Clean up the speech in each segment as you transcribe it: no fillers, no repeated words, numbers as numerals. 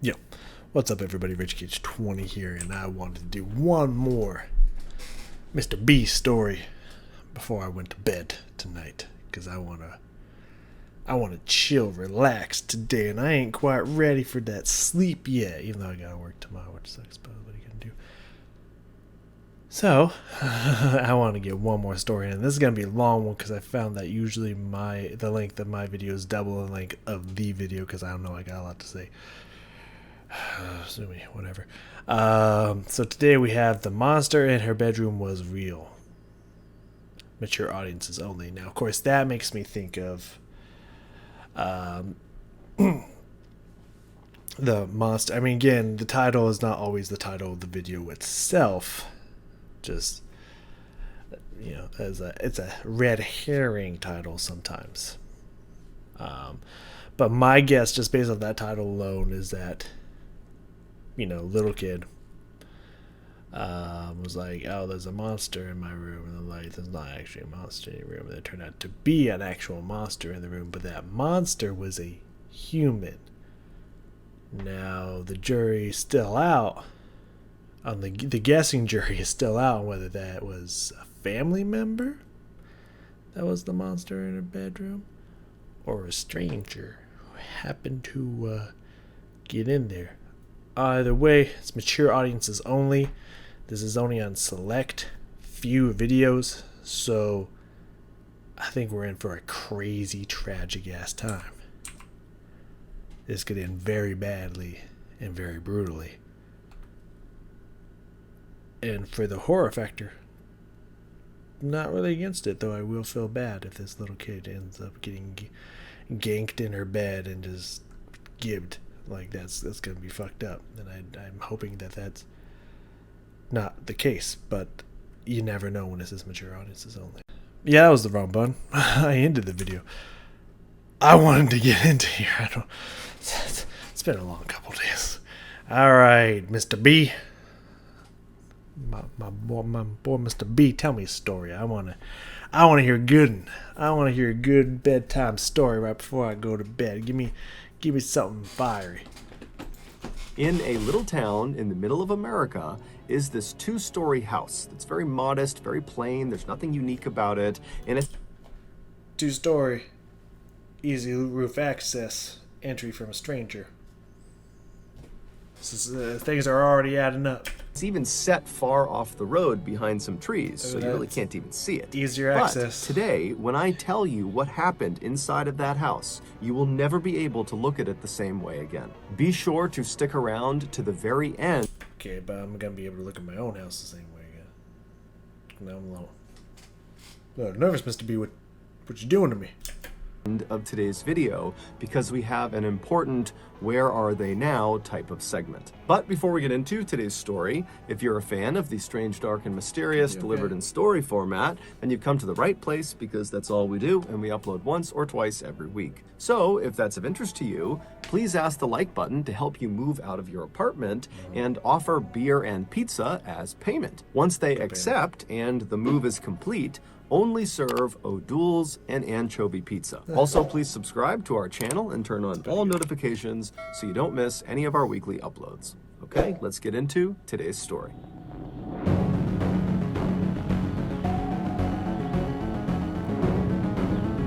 Yo, what's up everybody, RichKids20 here, and I wanted to do one more Mr. B story before I went to bed tonight, because I wanna chill, relax today, and I ain't quite ready for that sleep yet, even though I gotta work tomorrow, which sucks, but what are you gonna do? So, I want to get one more story in, and this is gonna be a long one, because I found that usually the length of my video is double the length of the video, because I don't know, I got a lot to say. Whatever. So today we have the monster in her bedroom was real. Mature audiences only. Now, of course, that makes me think of the monster. I mean, again, the title is not always the title of the video itself. Just, it's a red herring title sometimes. But my guess, just based on that title alone, is that little kid was like, oh, there's a monster in my room, and they're like, there's not actually a monster in your room, and it turned out to be an actual monster in the room, but that monster was a human. Now the jury is still out on the guessing jury is still out on whether that was a family member that was the monster in her bedroom, or a stranger who happened to get in there. Either way, it's mature audiences only. This is only on select few videos, so I think we're in for a crazy, tragic ass time. This could end very badly and very brutally. And for the horror factor, not really against it, though I will feel bad if this little kid ends up getting ganked in her bed and just gibbed. Like, that's gonna be fucked up, and I'm hoping that that's not the case, but you never know when this is mature audiences only. Yeah, that was the wrong button. I ended the video. I wanted to get into here. It's been a long couple days. All right, Mr. B, my boy, Mr. B, tell me a story. I wanna hear a good bedtime story right before I go to bed. Give me something fiery. In a little town in the middle of America is this two-story house that's very modest, very plain. There's nothing unique about it. And it's two-story, easy roof access, entry from a stranger. Things are already adding up. It's even set far off the road behind some trees, so you really can't even see it. Easier access. But today, when I tell you what happened inside of that house, you will never be able to look at it the same way again. Be sure to stick around to the very end. Okay, but I'm gonna be able to look at my own house the same way again. Now I'm a little nervous, Mr. B. What you doing to me? Of today's video, because we have an important "where are they now" type of segment. But before we get into today's story, if you're a fan of the strange, dark, and mysterious delivered in story format, then you've come to the right place, because that's all we do, and we upload once or twice every week. So if that's of interest to you, please ask the like button to help you move out of your apartment and offer beer and pizza as payment. Once they accept and the move is complete, only serve O'Doul's and anchovy pizza. Also, please subscribe to our channel and turn on all notifications so you don't miss any of our weekly uploads. Okay, let's get into today's story.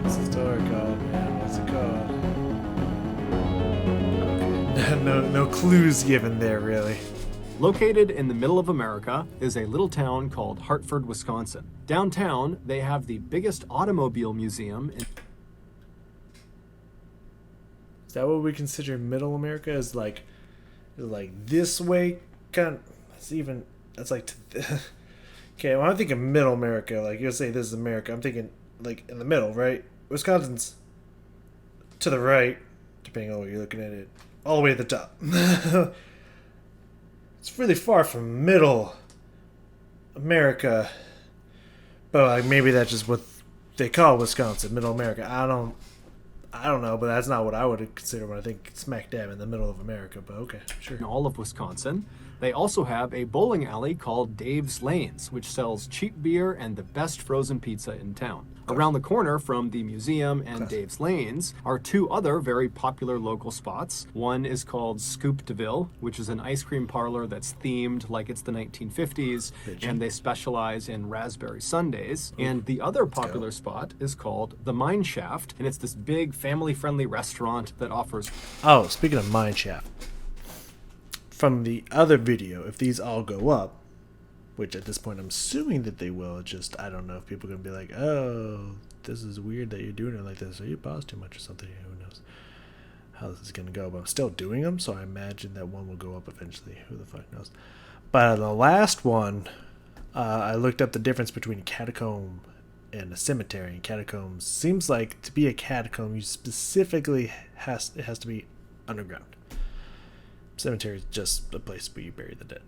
What's the story called, man? What's it called? Okay. No clues given there, really. Located in the middle of America is a little town called Hartford, Wisconsin. Downtown, they have the biggest automobile museum in... Is that what we consider middle America? Is like this way? That's like okay, when I think of middle America, like you say this is America, I'm thinking like in the middle, right? Wisconsin's to the right, depending on what you're looking at it, all the way to the top. It's really far from middle America, but like maybe that's just what they call Wisconsin, middle America. I I don't know, but that's not what I would consider when I think smack dab in the middle of America. But okay, sure. In all of Wisconsin. They also have a bowling alley called Dave's Lanes, which sells cheap beer and the best frozen pizza in town. Around the corner from the museum and Dave's Lanes are two other very popular local spots. One is called Scoop DeVille, which is an ice cream parlor that's themed like it's the 1950s, and they specialize in raspberry sundaes. And the other popular spot is called the Mine Shaft, and it's this big family-friendly restaurant that offers... Oh, speaking of mine shaft, from the other video, if these all go up, which at this point I'm assuming that they will, just I don't know if people are going to be like, oh, this is weird that you're doing it like this, or you pause too much or something. Who knows how this is going to go, but I'm still doing them, so I imagine that one will go up eventually. Who the fuck knows? But the last one, I looked up the difference between a catacomb and a cemetery. And catacombs seems like to be a catacomb, you specifically it has to be underground. Cemetery is just a place where you bury the dead.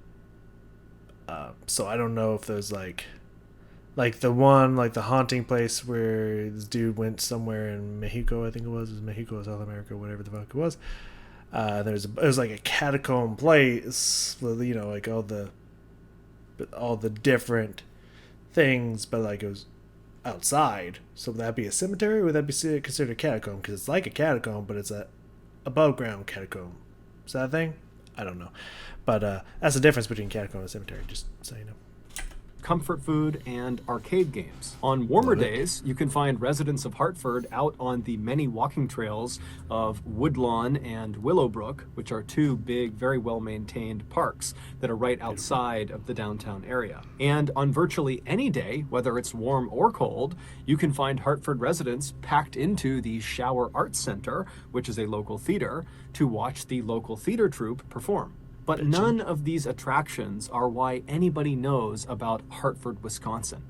So I don't know if there's like the one, like the haunting place where this dude went somewhere in Mexico, I think it was Mexico, South America, whatever the fuck it was. It was like a catacomb place with, you know, like all the different things, but like it was outside. So would that be a cemetery, or would that be considered a catacomb? Because it's like a catacomb, but it's a above ground catacomb. Is that a thing? I don't know. But that's the difference between catacomb and cemetery, just so you know. Comfort food and arcade games. On warmer days, you can find residents of Hartford out on the many walking trails of Woodlawn and Willowbrook, which are two big, very well-maintained parks that are right outside of the downtown area. And on virtually any day, whether it's warm or cold, you can find Hartford residents packed into the Shower Arts Center, which is a local theater, to watch the local theater troupe perform. But none of these attractions are why anybody knows about Hartford, Wisconsin.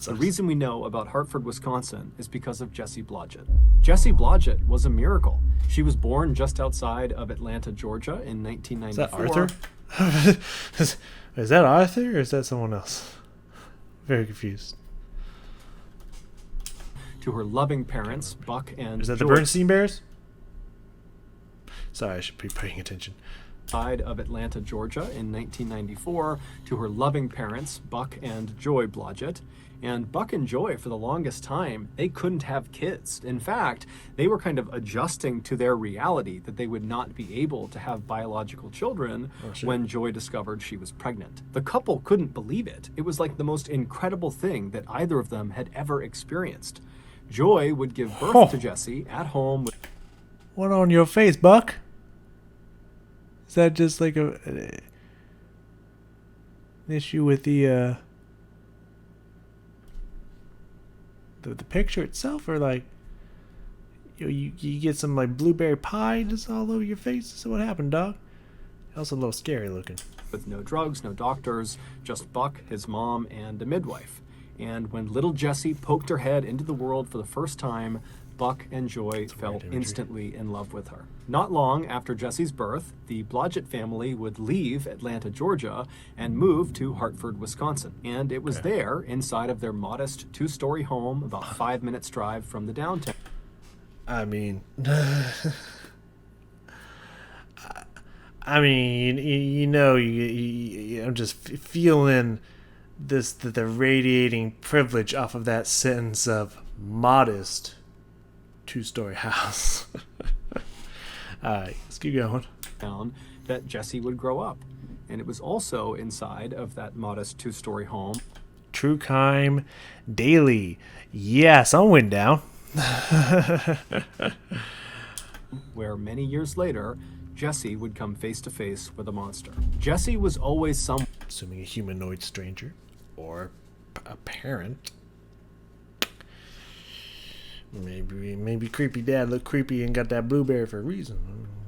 The reason we know about Hartford, Wisconsin is because of Jessie Blodgett. Jessie Blodgett was a miracle. She was born just outside of Atlanta, Georgia in 1994. Is that Arthur? Is that Arthur or is that someone else? Very confused. To her loving parents, Buck and Is that Joy. the Bernstein Bears? Sorry, I should be paying attention. Of Atlanta, Georgia in 1994 to her loving parents, Buck and Joy Blodgett. And Buck and Joy, for the longest time, they couldn't have kids. In fact, they were kind of adjusting to their reality that they would not be able to have biological children when Joy discovered she was pregnant. The couple couldn't believe it. It was like the most incredible thing that either of them had ever experienced. Joy would give birth to Jessie at home. What on your face, Buck? Is that just like an issue with the picture itself, or like you get some like blueberry pie just all over your face? So what happened, dog? Also a little scary looking. With no drugs, no doctors, just Buck, his mom, and a midwife. And when little Jessie poked her head into the world for the first time, Buck and Joy fell instantly in love with her. Not long after Jessie's birth, the Blodgett family would leave Atlanta, Georgia, and move to Hartford, Wisconsin. And it was there, inside of their modest two-story home, about 5 minutes drive from the downtown. I mean, I'm just feeling the radiating privilege off of that sentence of modest two-story house. Alright, let's keep going. That Jessie would grow up. And it was also inside of that modest two-story home. True Crime Daily. Yeah, someone went down. Where many years later, Jessie would come face to face with a monster. Jessie was always assuming a humanoid stranger or a parent. Maybe creepy dad looked creepy and got that blueberry for a reason.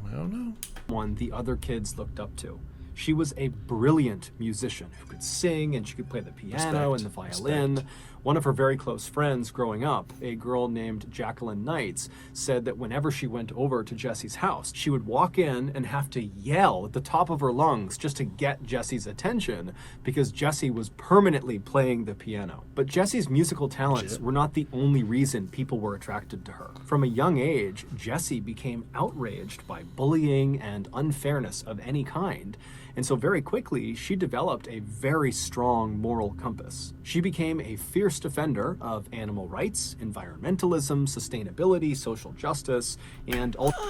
I don't know. One the other kids looked up to. She was a brilliant musician who could sing, and she could play the piano and the violin. One of her very close friends growing up, a girl named Jacqueline Knights, said that whenever she went over to Jessie's house, she would walk in and have to yell at the top of her lungs just to get Jessie's attention because Jessie was permanently playing the piano. But Jessie's musical talents were not the only reason people were attracted to her. From a young age, Jessie became outraged by bullying and unfairness of any kind. And so very quickly, she developed a very strong moral compass. She became a fierce defender of animal rights, environmentalism, sustainability, social justice, and okay.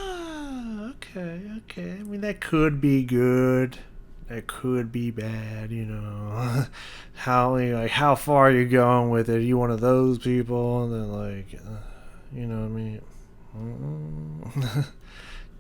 I mean, that could be good. That could be bad, you know. How far are you going with it? Are you one of those people that you know what I mean?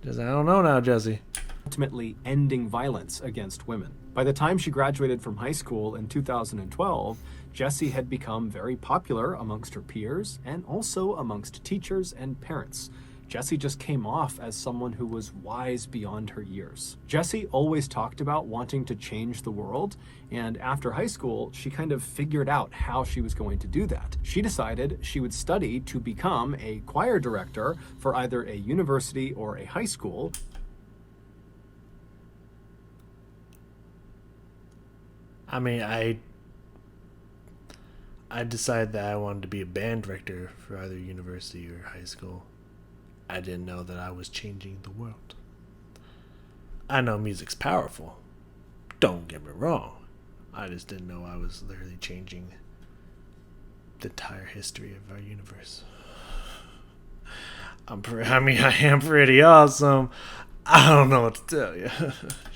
Just, I don't know now, Jesse. Ultimately ending violence against women. By the time she graduated from high school in 2012, Jessie had become very popular amongst her peers and also amongst teachers and parents. Jessie just came off as someone who was wise beyond her years. Jessie always talked about wanting to change the world, and after high school, she kind of figured out how she was going to do that. She decided she would study to become a choir director for either a university or a high school. I mean, I decided that I wanted to be a band director for either university or high school. I didn't know that I was changing the world. I know music's powerful. Don't get me wrong. I just didn't know I was literally changing the entire history of our universe. I am pretty awesome. I don't know what to tell you.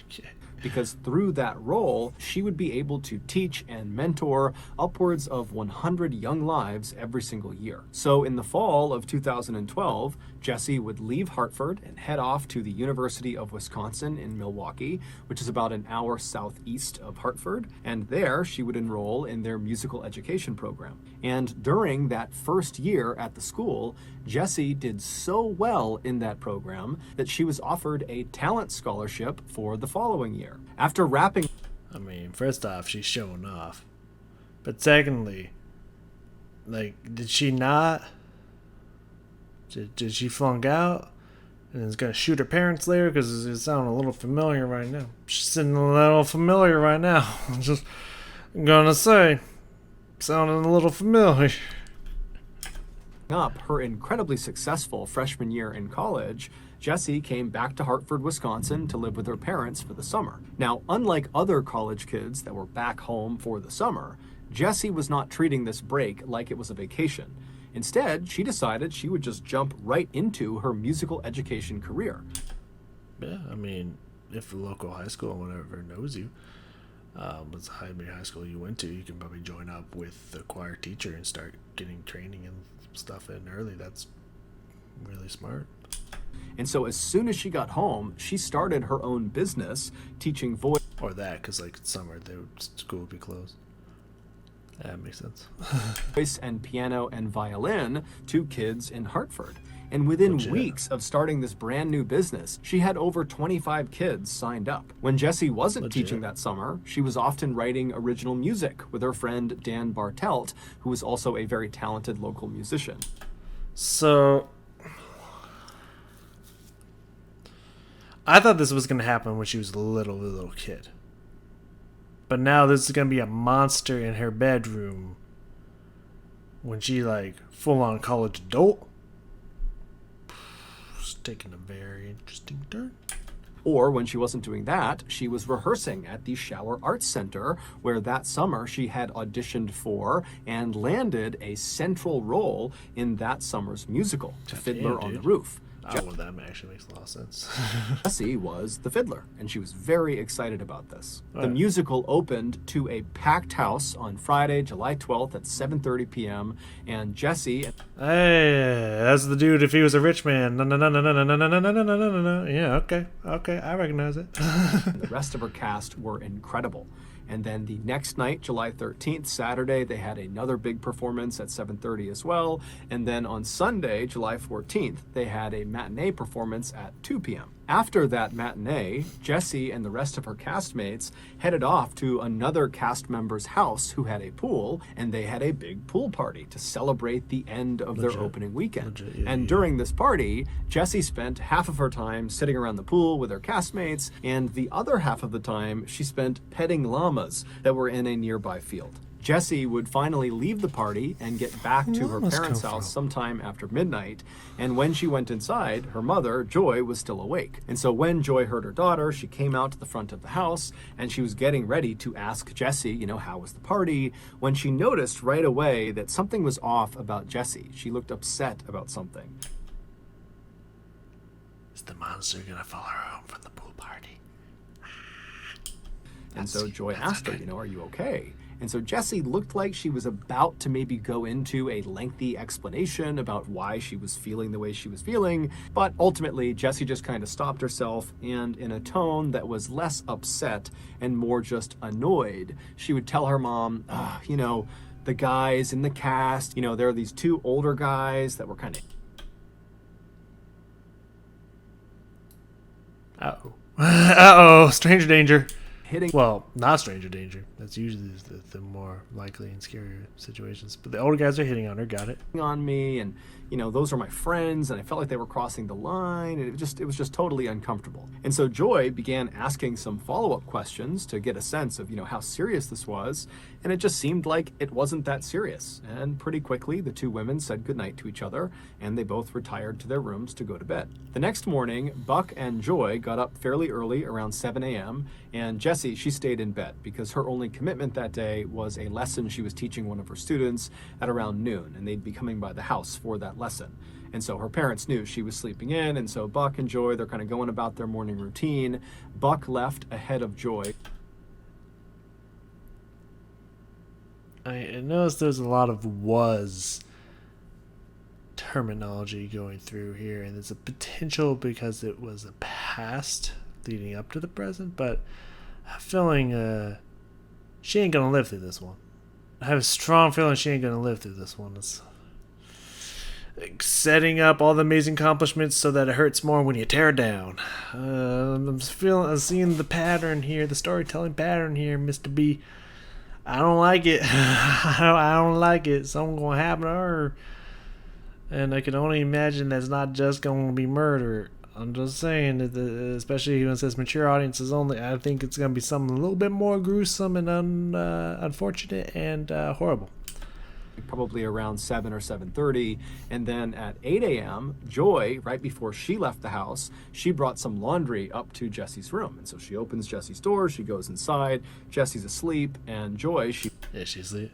Okay. Because through that role, she would be able to teach and mentor upwards of 100 young lives every single year. So in the fall of 2012, Jessie would leave Hartford and head off to the University of Wisconsin in Milwaukee, which is about an hour southeast of Hartford, and there she would enroll in their musical education program. And during that first year at the school, Jessie did so well in that program that she was offered a talent scholarship for the following year. After wrapping... I mean, first off, she's showing off. But secondly, did she not... Did she flunk out and is going to shoot her parents later? Because it sounding a little familiar right now. She's sitting a little familiar right now. I'm just going to say, sounding a little familiar. Up her incredibly successful freshman year in college, Jessie came back to Hartford, Wisconsin to live with her parents for the summer. Now, unlike other college kids that were back home for the summer, Jessie was not treating this break like it was a vacation. Instead, she decided she would just jump right into her musical education career. Yeah, I mean, if the local high school or whatever knows you, what's the high school you went to, you can probably join up with the choir teacher and start getting training and stuff in early. That's really smart. And so as soon as she got home, she started her own business teaching voice. Or that, because summer, school would be closed. That makes sense. Voice and piano and violin to kids in Hartford. And within weeks of starting this brand new business, she had over 25 kids signed up. When Jessie wasn't teaching that summer, she was often writing original music with her friend Dan Bartelt, who was also a very talented local musician. So, I thought this was going to happen when she was a little kid. But now this is going to be a monster in her bedroom when she, full-on college adult. It's taking a very interesting turn. Or when she wasn't doing that, she was rehearsing at the Shower Arts Center, where that summer she had auditioned for and landed a central role in that summer's musical, Fiddler on the Roof. Oh, well, that actually makes a lot of sense. Jessie was the fiddler, and she was very excited about this. The musical opened to a packed house on Friday, July 12th at 7:30 p.m., and Jessie... Hey, that's the dude if he was a rich man. No. Yeah, okay, I recognize it. And the rest of her cast were incredible. And then the next night, July 13th, Saturday, they had another big performance at 7:30 as well. And then on Sunday, July 14th, they had a matinee performance at 2 p.m. After that matinee, Jessie and the rest of her castmates headed off to another cast member's house who had a pool, and they had a big pool party to celebrate the end of their opening weekend. And during this party, Jessie spent half of her time sitting around the pool with her castmates, and the other half of the time she spent petting llamas that were in a nearby field. Jessie would finally leave the party and get back to her parents' house sometime after midnight, and when she went inside, her mother, Joy, was still awake. And so when Joy heard her daughter, she came out to the front of the house, and she was getting ready to ask Jessie, how was the party, when she noticed right away that something was off about Jessie. She looked upset about something. Is the monster gonna follow her home from the pool party? And so Joy asked her, are you okay? And so Jessie looked like she was about to maybe go into a lengthy explanation about why she was feeling the way she was feeling, but ultimately Jessie just kind of stopped herself, and in a tone that was less upset and more just annoyed, she would tell her mom, the guys in the cast, there are these two older guys that were kind of... Uh-oh. Uh-oh, stranger danger. Hitting. Well, not stranger danger. That's usually the more likely and scarier situations. But the older guys are hitting on her. Got it. On me, and those are my friends, and I felt like they were crossing the line, and it was just totally uncomfortable. And so Joy began asking some follow-up questions to get a sense of how serious this was, and it just seemed like it wasn't that serious. And pretty quickly the two women said goodnight to each other, and they both retired to their rooms to go to bed. The next morning, Buck and Joy got up fairly early, around 7 a.m., and Jessie, she stayed in bed because her only commitment that day was a lesson she was teaching one of her students at around noon, and they'd be coming by the house for that lesson. And so her parents knew she was sleeping in, and so Buck and Joy, they're kind of going about their morning routine. Buck left ahead of Joy. I noticed there's a lot of was terminology going through here, and there's a potential because it was a past leading up to the present, but I'm feeling she ain't gonna live through this one. I have a strong feeling she ain't gonna live through this one. It's like setting up all the amazing accomplishments so that it hurts more when you tear it down. I'm seeing the pattern here, the storytelling pattern here, Mr. B. I don't like it. I don't like it. Something's gonna happen to her, and I can only imagine that's not just gonna be murder. I'm just saying, especially when it says mature audiences only, I think it's going to be something a little bit more gruesome and unfortunate and horrible. Probably around 7 or 7:30, and then at 8 a.m., Joy, right before she left the house, she brought some laundry up to Jessie's room. And so she opens Jessie's door, she goes inside, Jessie's asleep, and Joy, Is she asleep?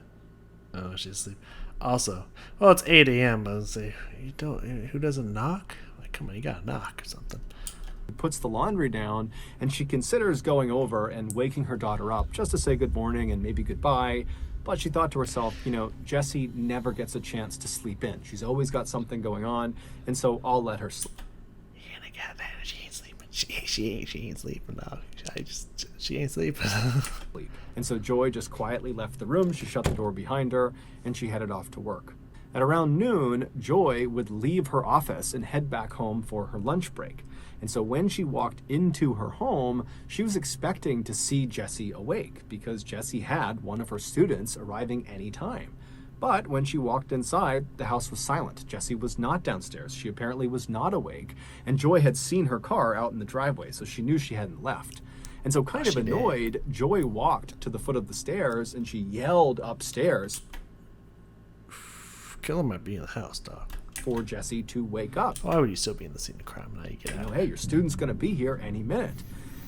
Oh, she's asleep. Also, well, it's 8 a.m., but I would say, who doesn't knock? Come on, you gotta knock or something. Puts the laundry down, and she considers going over and waking her daughter up just to say good morning and maybe goodbye. But she thought to herself, Jessie never gets a chance to sleep in. She's always got something going on, and so I'll let her sleep. Yeah, I got that. She ain't sleeping. She ain't sleeping now. She ain't sleeping. And so Joy just quietly left the room. She shut the door behind her, and she headed off to work. At around noon, Joy would leave her office and head back home for her lunch break. And so when she walked into her home, she was expecting to see Jessie awake because Jessie had one of her students arriving any time. But when she walked inside, the house was silent. Jessie was not downstairs. She apparently was not awake. And Joy had seen her car out in the driveway, so she knew she hadn't left. And so kind of annoyed, Joy walked to the foot of the stairs and she yelled upstairs. Killer might be in the house, dog. For Jessie to wake up. Why would you still be in the scene of crime now you get out? Hey, your student's going to be here any minute.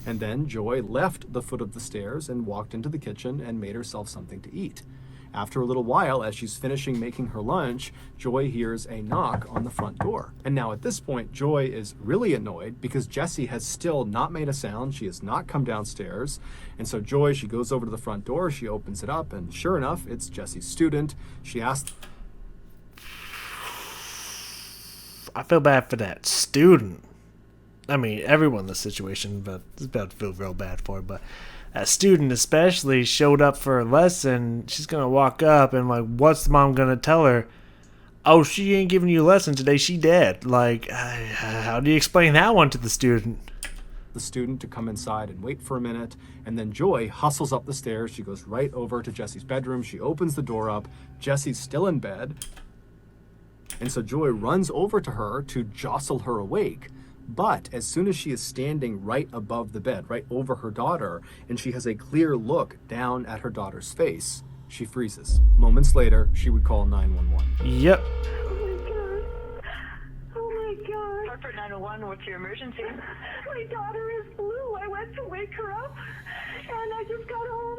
And then Joy left the foot of the stairs and walked into the kitchen and made herself something to eat. After a little while, as she's finishing making her lunch, Joy hears a knock on the front door. And now at this point, Joy is really annoyed because Jessie has still not made a sound. She has not come downstairs. And so Joy, she goes over to the front door, she opens it up, and sure enough, it's Jessie's student. She asks... I feel bad for that student. I mean, everyone in this situation, but it's about to feel real bad for her. But that student especially showed up for a lesson. She's going to walk up and like, what's the mom going to tell her? Oh, she ain't giving you a lesson today. She dead. Like, how do you explain that one to the student? The student to come inside and wait for a minute, and then Joy hustles up the stairs. She goes right over to Jesse's bedroom. She opens the door up. Jesse's still in bed, and so Joy runs over to her to jostle her awake. But as soon as she is standing right above the bed, right over her daughter, and she has a clear look down at her daughter's face, she freezes. Moments later, she would call 911. Yep. Hartford 901, what's your emergency? My daughter is blue. I went to wake her up, and I just got home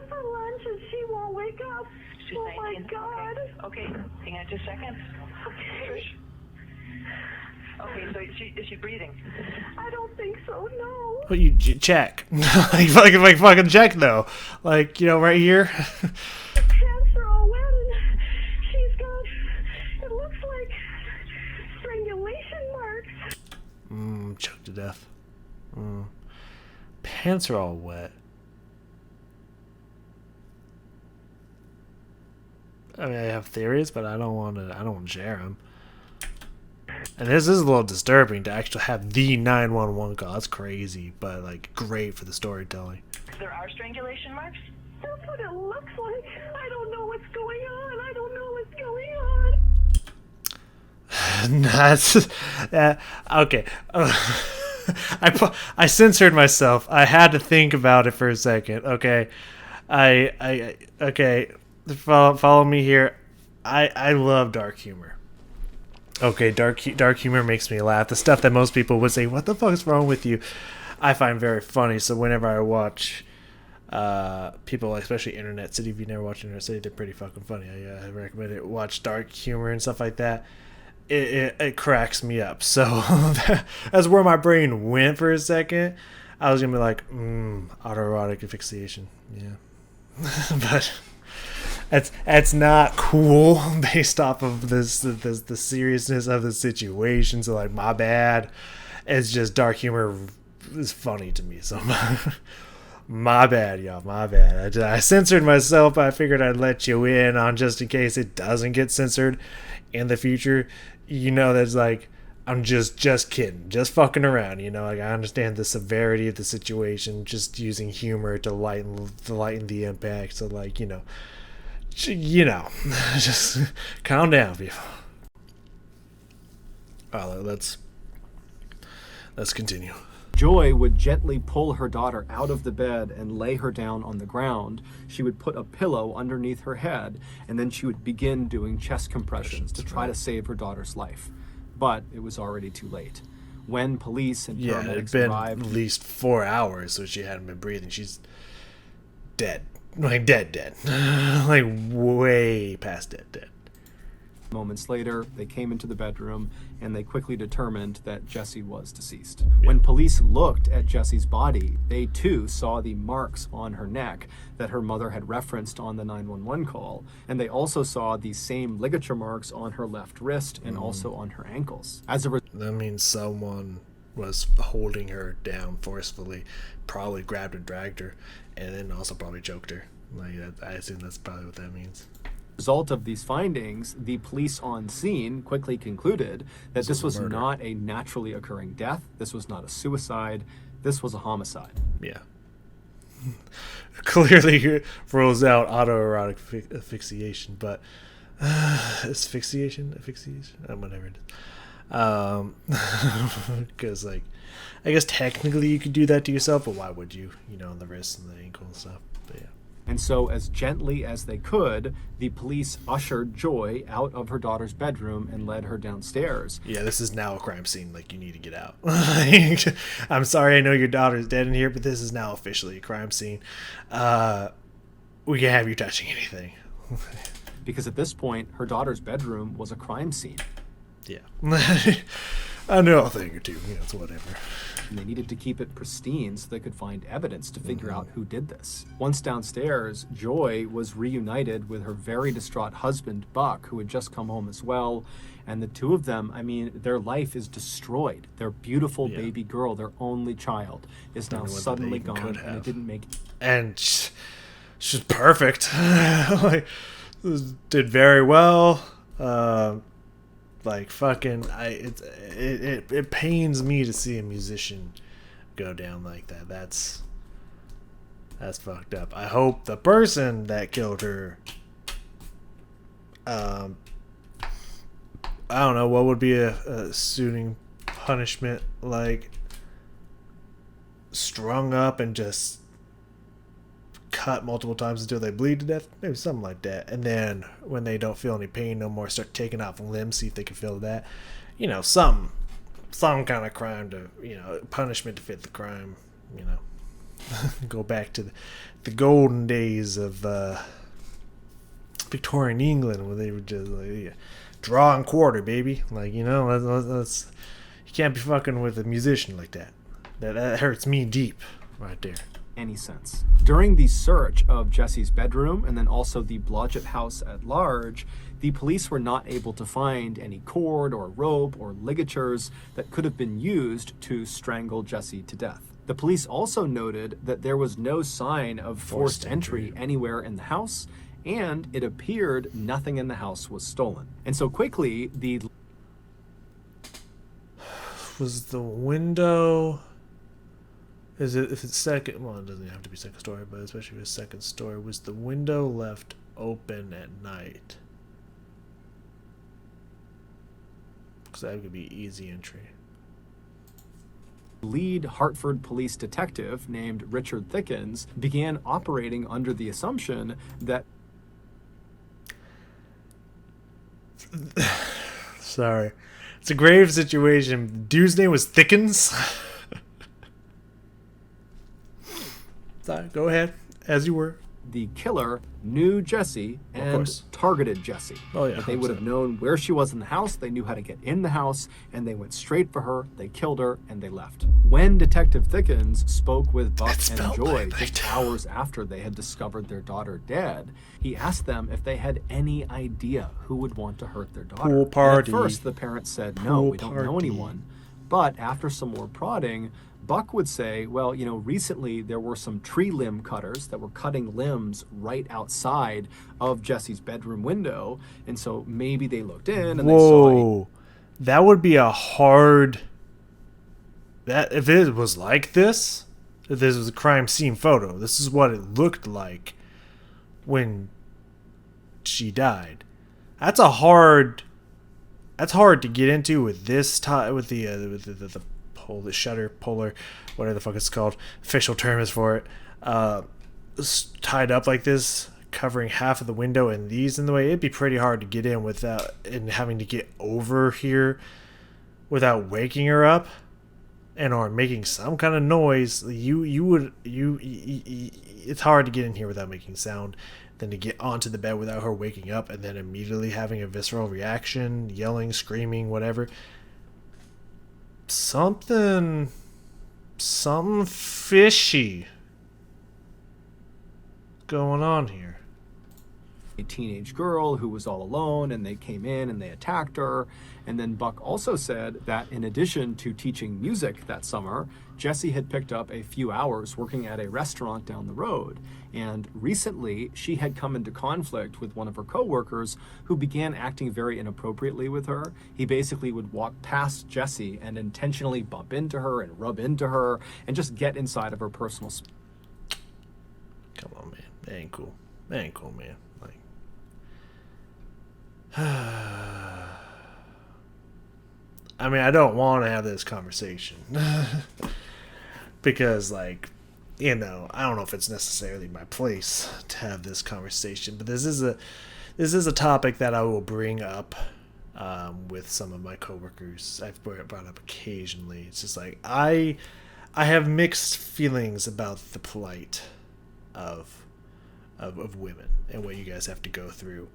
from lunch, and she won't wake up. She's Oh, my 19. God. Okay, hang on just a second. Okay. Okay, so is she breathing? I don't think so, no. But you check. like fucking check, though. Like, you know, right here. The pants are all wet, and she's got, it looks like strangulation marks. Choked to death. Pants are all wet. I mean, I have theories, but I don't want to share them. And this is a little disturbing to actually have the 911 call. That's crazy, but like great for the storytelling. There are strangulation marks? That's what it looks like. I don't know what's going on. I don't know what's going on. That's okay. I censored myself. I had to think about it for a second. Okay, okay. Follow me here. I love dark humor. Okay, dark humor makes me laugh. The stuff that most people would say, "What the fuck is wrong with you?" I find very funny. So whenever I watch people, especially Internet City, if you never watched Internet City, they're pretty fucking funny. I recommend it. Watch dark humor and stuff like that. It cracks me up. So that's where my brain went for a second. I was gonna be like, autoerotic asphyxiation. Yeah, but. It's not cool based off of the seriousness of the situation. So like, my bad. It's just dark humor is funny to me. So my bad, y'all. My bad. I censored myself. I figured I'd let you in on just in case it doesn't get censored in the future. You know, that's like, I'm just kidding, just fucking around. You know, like, I understand the severity of the situation. Just using humor to lighten the impact. So like, you know, just calm down, people. All right, let's continue. Joy would gently pull her daughter out of the bed and lay her down on the ground. She would put a pillow underneath her head, and then she would begin doing chest compressions to try to save her daughter's life. But it was already too late. When police and it had paramedics been arrived, at least 4 hours, so she hadn't been breathing. She's dead. Like, dead. Like, way past dead. moments later, they came into the bedroom and they quickly determined that Jesse was deceased. When police looked at Jesse's body, they too saw the marks on her neck that her mother had referenced on the 911 call, and they also saw the same ligature marks on her left wrist and also on her ankles. That means someone was holding her down forcefully, probably grabbed and dragged her, and then also probably choked her. Like, I assume that's probably what that means. Result of these findings, the police on scene quickly concluded that this was not a naturally occurring death, this was not a suicide, this was a homicide. Yeah. Clearly rules out autoerotic asphyxiation, but asphyxiation, whatever it is. Because, like, I guess technically you could do that to yourself, but why would you? You know, on the wrist and the ankle and stuff. But yeah. And so, as gently as they could, the police ushered Joy out of her daughter's bedroom and led her downstairs. Yeah, this is now a crime scene. Like, you need to get out. I'm sorry, I know your daughter's dead in here, but this is now officially a crime scene. We can't have you touching anything. Because at this point, her daughter's bedroom was a crime scene. Yeah. I know a thing or two. You know, it's whatever. And they needed to keep it pristine so they could find evidence to figure out who did this. Once downstairs, Joy was reunited with her very distraught husband, Buck, who had just come home as well. And the two of them, I mean, their life is destroyed. Their beautiful baby girl, their only child, is now suddenly gone, and it didn't make... And she's perfect. Like, did very well. Like fucking, it pains me to see a musician go down like that. That's fucked up. I hope the person that killed her, I don't know what would be a suiting punishment, like strung up and just cut multiple times until they bleed to death, maybe something like that. And then when they don't feel any pain no more, start taking off limbs, see if they can feel that. You know, some kind of crime to, you know, punishment to fit the crime. You know, go back to the golden days of Victorian England, where they would just like, yeah, draw and quarter, baby. Like, you know, let's you can't be fucking with a musician like that. That hurts me deep, right there. Any sense. During the search of Jesse's bedroom and then also the Blodgett house at large, the police were not able to find any cord or rope or ligatures that could have been used to strangle Jesse to death. The police also noted that there was no sign of forced entry anywhere in the house, and it appeared nothing in the house was stolen. And so quickly, was the window... Is it, if it's second, well, it doesn't have to be second story, but especially if it's second story, was the window left open at night? Because that could be easy entry. Lead Hartford police detective named Richard Thickens began operating under the assumption that... Sorry. It's a grave situation. Dude's name was Thickens? Sorry, go ahead, as you were. The killer knew Jesse and targeted Jesse. Oh, yeah. That they would have known where she was in the house, they knew how to get in the house, and they went straight for her, they killed her, and they left. When Detective Thickens spoke with Buck and Joy just hours after they had discovered their daughter dead, he asked them if they had any idea who would want to hurt their daughter. Pool party. And at first, the parents said, no, we don't know anyone. But after some more prodding, Buck would say, well, you know, recently there were some tree limb cutters that were cutting limbs right outside of Jesse's bedroom window. And so maybe they looked in and they saw... That would be a hard... That if it was like this, if this was a crime scene photo, this is what it looked like when she died. That's hard to get into with this with the shutter polar, whatever the fuck it's called, official term is for it, tied up like this, covering half of the window and these in the way. It'd be pretty hard to get in without and having to get over here without waking her up and or making some kind of noise. It's hard to get in here without making sound, then to get onto the bed without her waking up and then immediately having a visceral reaction, yelling, screaming, whatever. Something fishy going on here. A teenage girl who was all alone, and they came in and they attacked her. And then Buck also said that in addition to teaching music that summer, Jesse had picked up a few hours working at a restaurant down the road. And recently, she had come into conflict with one of her coworkers who began acting very inappropriately with her. He basically would walk past Jesse and intentionally bump into her and rub into her and just get inside of her personal space. Come on, man. That ain't cool. That ain't cool, man. Like, I mean, I don't want to have this conversation because, like, you know, I don't know if it's necessarily my place to have this conversation, but this is a topic that I will bring up with some of my coworkers. I've brought up occasionally. It's just like I have mixed feelings about the plight of women and what you guys have to go through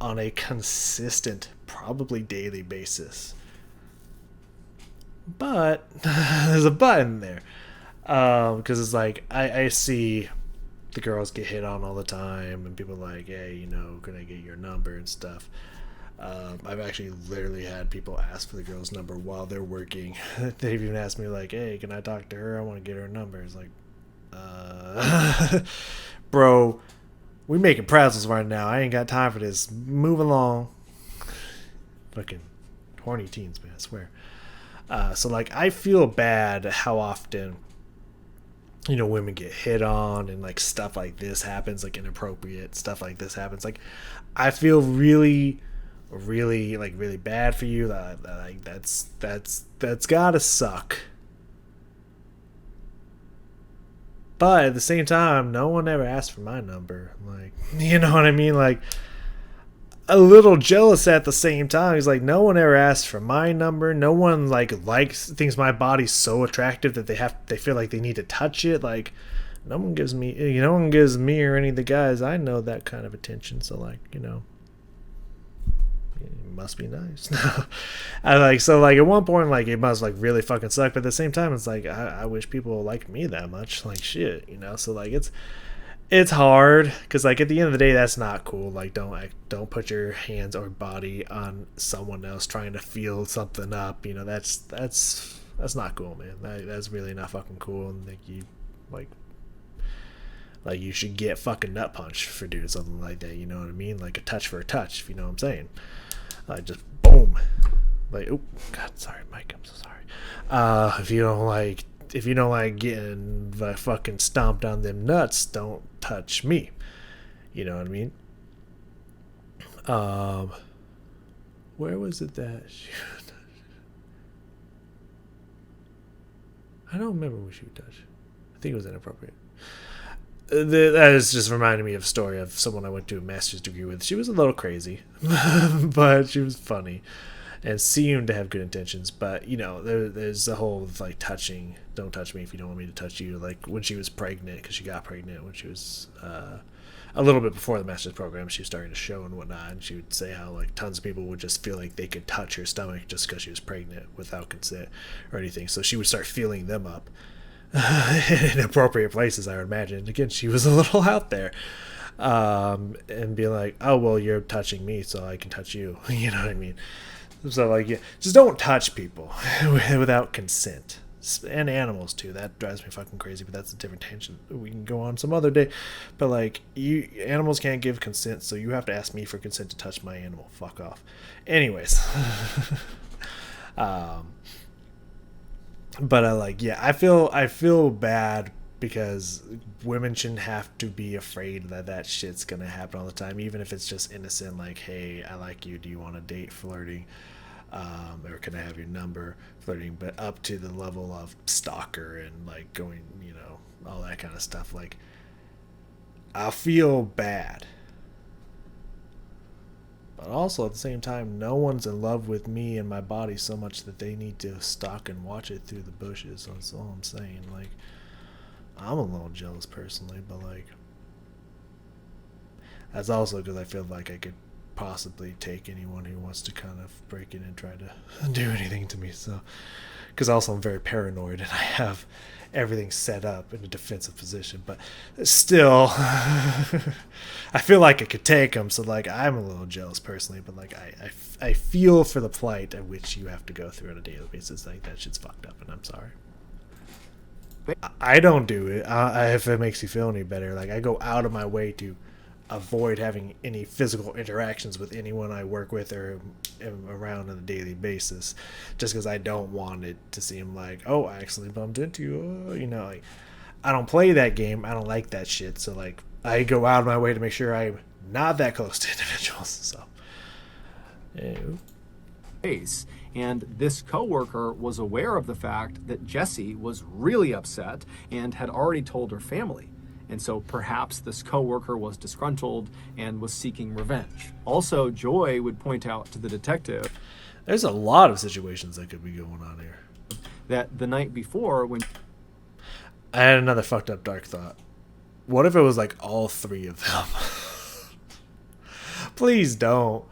on a consistent, probably daily basis. But there's a but in there. Because it's like I see the girls get hit on all the time and people are like, hey, you know, can I get your number and stuff. I've actually literally had people ask for the girl's number while they're working. They've even asked me like, hey, can I talk to her? I want to get her number. It's like, bro, we making pretzels right now. I ain't got time for this. Move along. Fucking horny teens, man, I swear. So like I feel bad how often, you know, women get hit on and like stuff like this happens, like inappropriate stuff like this happens. Like I feel really bad for you. Like that's gotta suck. But at the same time, no one ever asked for my number. Like, you know what I mean? Like, a little jealous at the same time. He's like, no one ever asked for my number. No one thinks my body's so attractive that they feel like they need to touch it. Like, no one gives me or any of the guys I know that kind of attention. So like, you know, it must be nice. At one point, like, it must like really fucking suck. But at the same time, it's like I wish people liked me that much. Like, shit, you know. So like it's hard because like at the end of the day, that's not cool. Like, don't put your hands or body on someone else trying to feel something up. You know, that's not cool, man. That's really not fucking cool. And like you like you should get fucking nut punched for doing something like that. You know what I mean? Like a touch for a touch, if you know what I'm saying. Like just boom. Like, oh God, sorry, Mike. I'm so sorry. If you don't like getting the fucking stomped on them nuts, don't touch me. You know what I mean? Where was it that I don't remember what she would touch. I think it was inappropriate. That is just reminding me of a story of someone I went to a master's degree with. She was a little crazy, but she was funny and seemed to have good intentions. But, you know, there's the whole, like, touching. Don't touch me if you don't want me to touch you. Like, when she was pregnant, because she got pregnant when she was a little bit before the master's program, she was starting to show and whatnot. And she would say how, like, tons of people would just feel like they could touch her stomach just because she was pregnant without consent or anything. So she would start feeling them up. In appropriate places, I would imagine. Again, she was a little out there, and be like, "Oh well, you're touching me, so I can touch you." You know what I mean? So like, yeah, just don't touch people without consent, and animals too. That drives me fucking crazy. But that's a different tangent. We can go on some other day. But like, animals can't give consent, so you have to ask me for consent to touch my animal. Fuck off. Anyways. But I feel bad because women shouldn't have to be afraid that shit's gonna happen all the time, even if it's just innocent, like, hey, I like you, do you want to date, flirting, or can I have your number, flirting, but up to the level of stalker and like going, you know, all that kind of stuff. Like, I feel bad. But also at the same time, no one's in love with me and my body so much that they need to stalk and watch it through the bushes. That's all I'm saying. Like, I'm a little jealous personally, but like, that's also because I feel like I could possibly take anyone who wants to kind of break in and try to do anything to me. So, because also I'm very paranoid and I have everything set up in a defensive position, but still I feel like I could take them. So like, I'm a little jealous personally, but like I feel for the plight at which you have to go through on a daily basis. Like, that shit's fucked up, and I'm sorry. I don't do it if it makes you feel any better. Like, I go out of my way to avoid having any physical interactions with anyone I work with or am around on a daily basis, just because I don't want it to seem like, oh, I accidentally bumped into you. Oh, you know, like, I don't play that game. I don't like that shit. So like, I go out of my way to make sure I'm not that close to individuals. So, Case, and this coworker was aware of the fact that Jessie was really upset and had already told her family. And so perhaps this coworker was disgruntled and was seeking revenge. Also, Joy would point out to the detective, there's a lot of situations that could be going on here, that the night before, when I had another fucked up dark thought. What if it was like all three of them? Please don't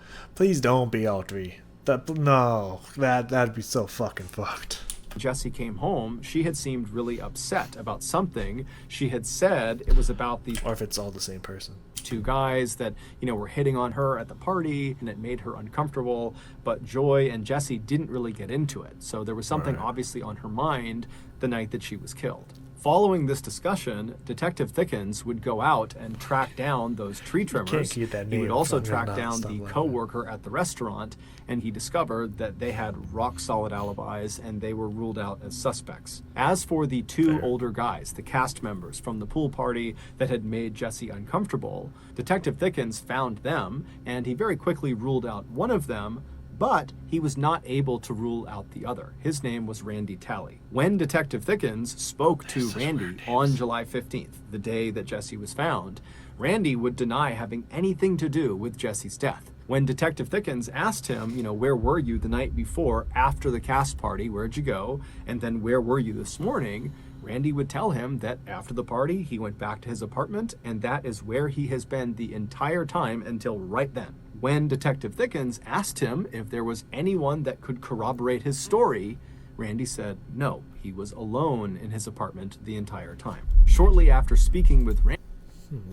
be all three. That'd be so fucking fucked. Jessie came home, she had seemed really upset about something. She had said it was about the Or if it's all the same person. two guys that, you know, were hitting on her at the party, and it made her uncomfortable. But Joy and Jessie didn't really get into it. So there was something obviously on her mind the night that she was killed. Following this discussion, Detective Thickens would go out and track down those tree trimmers. keep that He would name also from him, track not down stuff the like that. co-worker at the restaurant, and he discovered that they had rock-solid alibis and they were ruled out as suspects. As for the two older guys, the cast members from the pool party that had made Jesse uncomfortable, Detective Thickens found them, and he very quickly ruled out one of them, but he was not able to rule out the other. His name was Randy Talley. When Detective Thickens spoke to Randy on July 15th, the day that Jesse was found, Randy would deny having anything to do with Jesse's death. When Detective Thickens asked him, where were you the night before after the cast party? Where'd you go? And then where were you this morning? Randy would tell him that after the party, he went back to his apartment, and that is where he has been the entire time until right then. When Detective Thickens asked him if there was anyone that could corroborate his story, Randy said no, he was alone in his apartment the entire time. Shortly after speaking with Randy,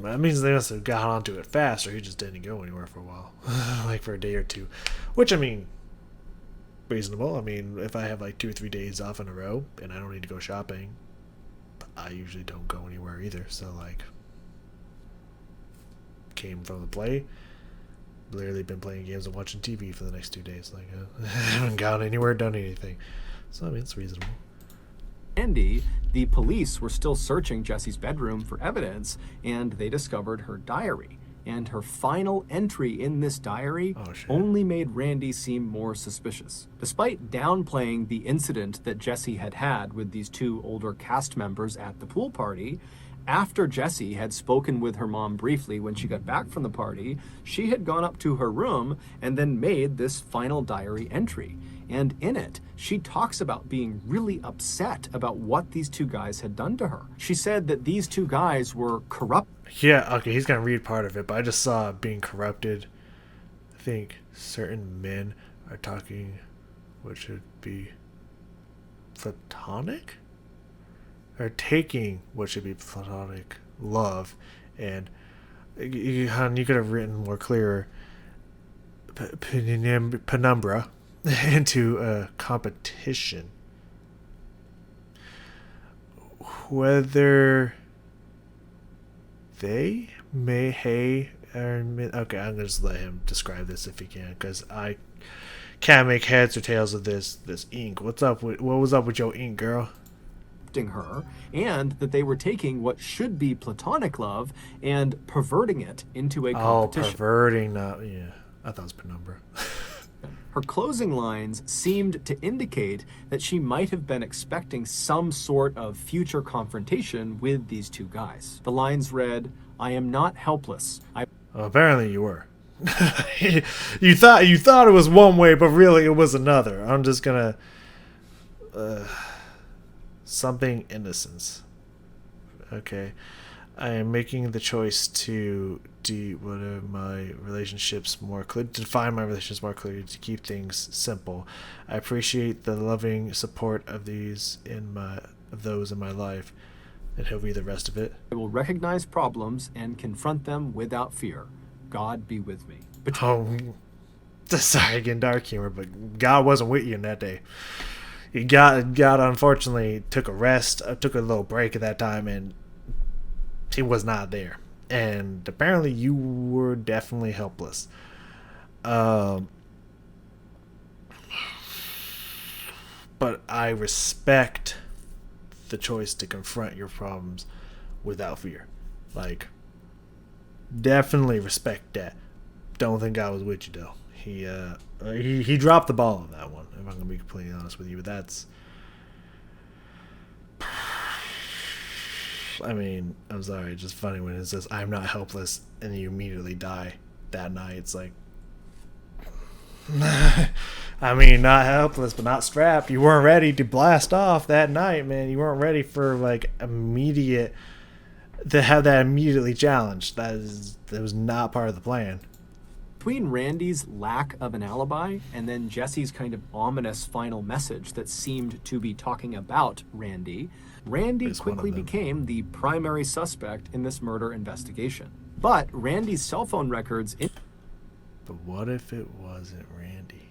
That means they must have got onto it fast, or he just didn't go anywhere for a while. Like for a day or two. Which, reasonable. If I have like 2 or 3 days off in a row and I don't need to go shopping, I usually don't go anywhere either. So, came from the play. Literally been playing games and watching TV for the next 2 days. I haven't gone anywhere, done anything. So, it's reasonable. Randy, the police were still searching Jesse's bedroom for evidence, and they discovered her diary. And her final entry in this diary only made Randy seem more suspicious. Despite downplaying the incident that Jesse had had with these two older cast members at the pool party, after Jessie had spoken with her mom briefly when she got back from the party, she had gone up to her room and then made this final diary entry. And in it, she talks about being really upset about what these two guys had done to her. She said that these two guys were corrupt. Yeah, okay, he's going to read part of it, but I just saw being corrupted. I think certain men are talking what should be platonic? Or taking what should be platonic love. And you could have written more clearer penumbra into a competition. Whether they may okay, I'm gonna just let him describe this if he can, because I can't make heads or tails of this ink. What was up with your ink, girl? Her, and that they were taking what should be platonic love and perverting it into a competition. Oh, perverting, not, yeah. I thought it was penumbra. Her closing lines seemed to indicate that she might have been expecting some sort of future confrontation with these two guys. The lines read, "I am not helpless. Well, apparently you were. you thought it was one way, but really it was another. I'm just gonna something innocence. Okay. I am making the choice to define my relationships more clearly, to keep things simple. I appreciate the loving support of those in my life, and he'll read the rest of it. I will recognize problems and confront them without fear. God be with me. Sorry, again, dark humor, but God wasn't with you in that day. God unfortunately took a rest, took a little break at that time, and he was not there. And apparently you were definitely helpless. But I respect the choice to confront your problems without fear. Definitely respect that. Don't think I was with you though. He dropped the ball on that one, if I'm gonna be completely honest with you. But that's, I'm sorry, it's just funny when it says I'm not helpless and you immediately die that night. It's like, not helpless but not strapped. You weren't ready to blast off that night, man. You weren't ready for immediate to have that immediately challenged. That was not part of the plan. Between Randy's lack of an alibi and then Jesse's kind of ominous final message that seemed to be talking about Randy quickly became the primary suspect in this murder investigation. But Randy's cell phone records... But what if it wasn't Randy?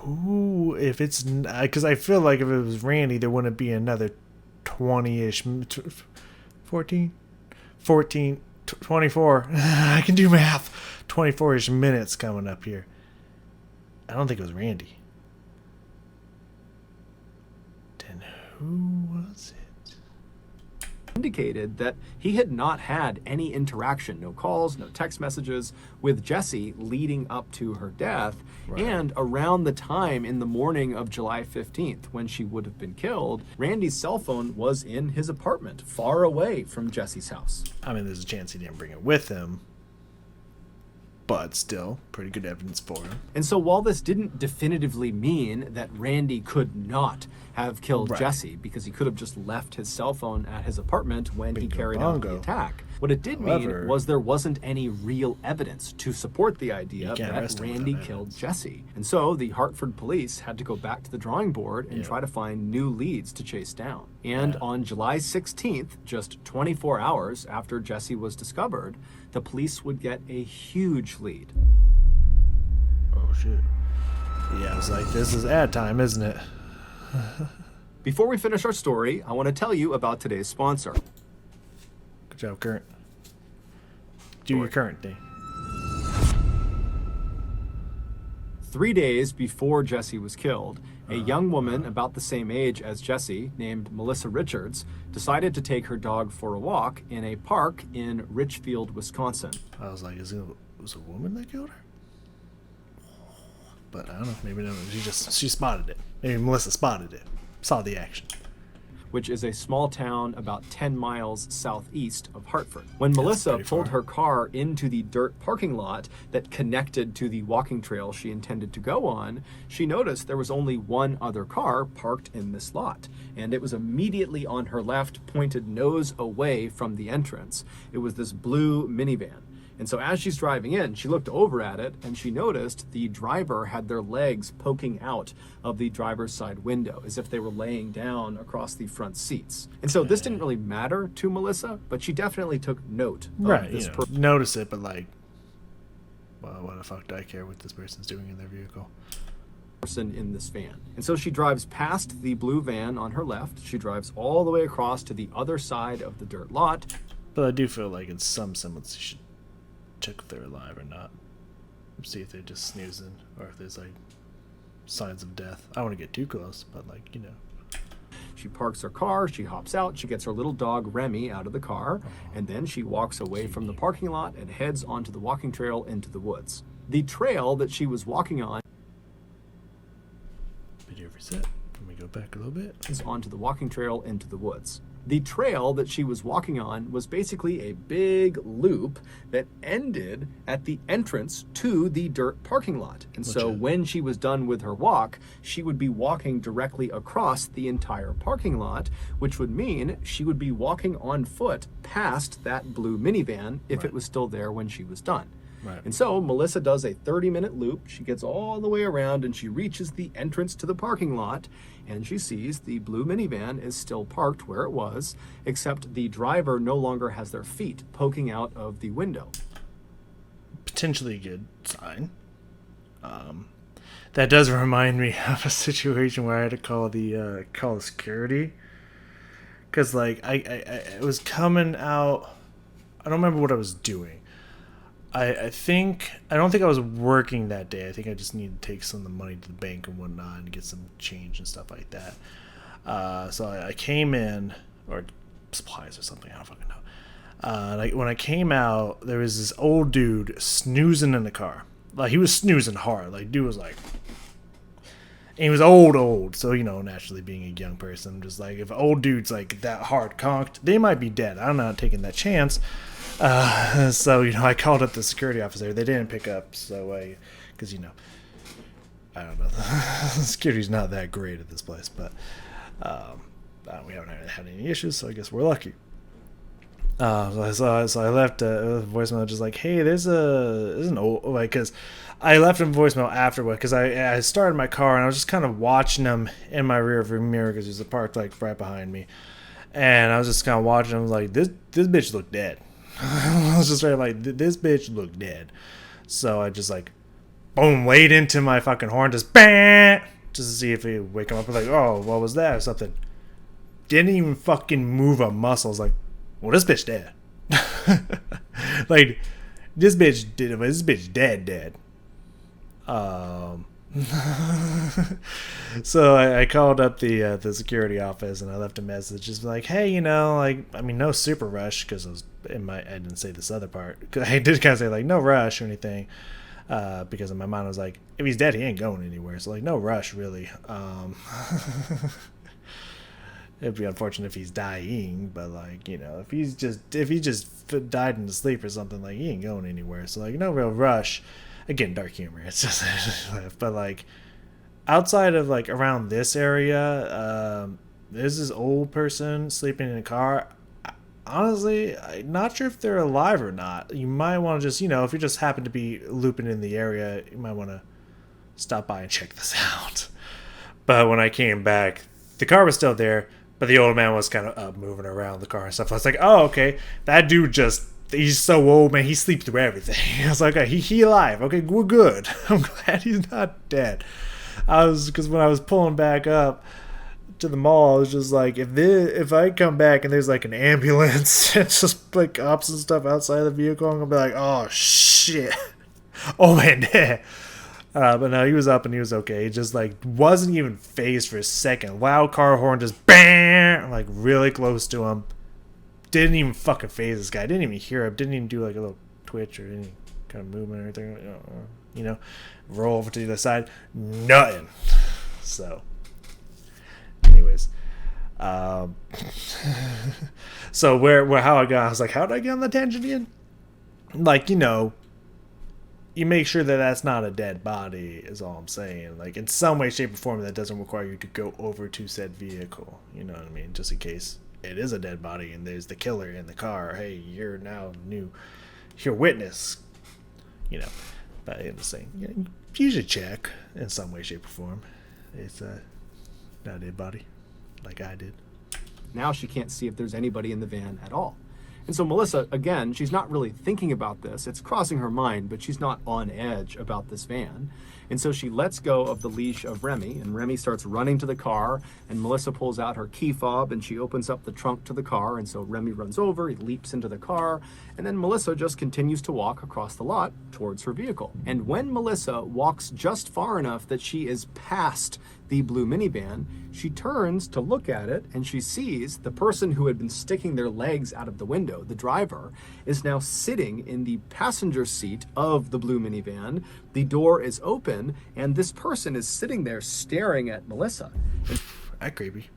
who, if it's, because I feel like if it was Randy, there wouldn't be another 20-ish, 14, 24. I can do math. 24-ish minutes coming up here. I don't think it was Randy. Then who was it? Indicated that he had not had any interaction, no calls, no text messages with Jessie leading up to her death. Right. And around the time in the morning of July 15th, when she would have been killed, Randy's cell phone was in his apartment, far away from Jessie's house. I mean, there's a chance he didn't bring it with him, but still, pretty good evidence for him. And so while this didn't definitively mean that Randy could not have killed Right. Jessie, because he could have just left his cell phone at his apartment when he Bingo carried out the bongo. attack, what it did However, mean was there wasn't any real evidence to support the idea You can't that arrest him Randy without killed evidence. Jessie. And so the Hartford police had to go back to the drawing board and Yeah. try to find new leads to chase down. And Yeah. on July 16th, just 24 hours after Jessie was discovered, the police would get a huge lead. Oh, shit. Yeah, I was like, this is ad time, isn't it? Before we finish our story, I want to tell you about today's sponsor. Good job, Current. Do your current thing. 3 days before Jessie was killed, a young woman about the same age as Jessie, named Melissa Richards, decided to take her dog for a walk in a park in Richfield, Wisconsin. I was like, was it a woman that killed her? But I don't know. Maybe no. She spotted it. Maybe Melissa spotted it. Saw the action. Which is a small town about 10 miles southeast of Hartford. When Melissa pretty pulled far. her car into the dirt parking lot that connected to the walking trail she intended to go on, she noticed there was only one other car parked in this lot, and it was immediately on her left, pointed nose away from the entrance. It was this blue minivan. And so as she's driving in, she looked over at it and she noticed the driver had their legs poking out of the driver's side window as if they were laying down across the front seats. And so this didn't really matter to Melissa, but she definitely took note of Right. this Notice it, but like, well, what the fuck do I care what this person's doing in their vehicle? person in this van. And so she drives past the blue van on her left. She drives all the way across to the other side of the dirt lot. But I do feel like in some semblance you should check if they're alive or not. See if they're just snoozing or if there's like signs of death. I don't want to get too close, but like, you know. She parks her car, she hops out, she gets her little dog Remy out of the car, and then she walks away from the parking lot and heads onto the walking trail into the woods. The trail that she was walking on Video reset. Let me go back a little bit. is onto the walking trail into the woods. The trail that she was walking on was basically a big loop that ended at the entrance to the dirt parking lot. And so Gotcha. when she was done with her walk, she would be walking directly across the entire parking lot, which would mean she would be walking on foot past that blue minivan if Right. it was still there when she was done. Right. And so Melissa does a 30-minute loop. She gets all the way around and she reaches the entrance to the parking lot, and she sees the blue minivan is still parked where it was, except the driver no longer has their feet poking out of the window. Potentially a good sign. That does remind me of a situation where I had to call the security, because like I was coming out. I don't remember what I was doing. I don't think I was working that day. I think I just needed to take some of the money to the bank and whatnot and get some change and stuff like that. So I came in, or supplies or something. I don't fucking know. Like when I came out, there was this old dude snoozing in the car. Like he was snoozing hard. Like dude was like, and he was old. So you know, naturally being a young person, just like if an old dude's like that hard conked, they might be dead. I'm not taking that chance. So you know, I called up the security officer. They didn't pick up. So because you know, I don't know, security's not that great at this place, but we haven't had any issues, so I guess we're lucky. So I left a voicemail just like, hey, there's an old, like, because I left him a voicemail afterward because I started my car and I was just kind of watching him in my rear view mirror because there's a park like right behind me, and I was just kind of watching him like this bitch looked dead. I was just right like this bitch looked dead, so I just like boom, laid into my fucking horn, just bang, just to see if he would wake him up. Like, oh, what was that or something. Didn't even fucking move a muscle. I was like, well, this bitch dead. Like, this bitch dead. So I called up the security office and I left a message just like, hey, you know, like, I mean, no super rush, because I didn't say this other part. I did kind of say like no rush or anything, because in my mind I was like, if he's dead, he ain't going anywhere. So like, no rush really. It'd be unfortunate if he's dying, but like, you know, if he just died in his sleep or something, like, he ain't going anywhere. So like, no real rush. Again, dark humor. It's just, but like, outside of like around this area, there's this old person sleeping in a car. Honestly, I'm not sure if they're alive or not. You might want to just, you know, if you just happen to be looping in the area, you might want to stop by and check this out. But when I came back, the car was still there, but the old man was kind of up moving around the car and stuff. I was like, oh, okay, that dude he's so old, man, he sleeps through everything. I was like, okay, he alive. Okay, we're good. I'm glad he's not dead. Because when I was pulling back up to the mall, I was just like, if I come back and there's like an ambulance and just like cops and stuff outside the vehicle, I'm gonna be like, oh shit, oh man, dead. But no, he was up and he was okay. He just like wasn't even phased for a second. Loud car horn, just bang, like really close to him. Didn't even fucking phase this guy. Didn't even hear him. Didn't even do like a little twitch or any kind of movement or anything. You know, roll over to the other side. Nothing. So, anyways, so how I got? I was like, how did I get on the tangent again? Like, you know, you make sure that that's not a dead body is all I'm saying. Like, in some way, shape, or form, that doesn't require you to go over to said vehicle. You know what I mean? Just in case it is a dead body and there's the killer in the car. Hey, you're now you're witness. You know, but I'm just saying, you should check in some way, shape, or form. It's not a dead body, like I did. Now she can't see if there's anybody in the van at all. And so Melissa, again, she's not really thinking about this. It's crossing her mind, but she's not on edge about this van. And so she lets go of the leash of Remy, and Remy starts running to the car, and Melissa pulls out her key fob, and she opens up the trunk to the car, and so Remy runs over, he leaps into the car, and then Melissa just continues to walk across the lot towards her vehicle. And when Melissa walks just far enough that she is past the blue minivan, she turns to look at it, and she sees the person who had been sticking their legs out of the window, the driver, is now sitting in the passenger seat of the blue minivan. The door is open, and this person is sitting there staring at Melissa. That creepy.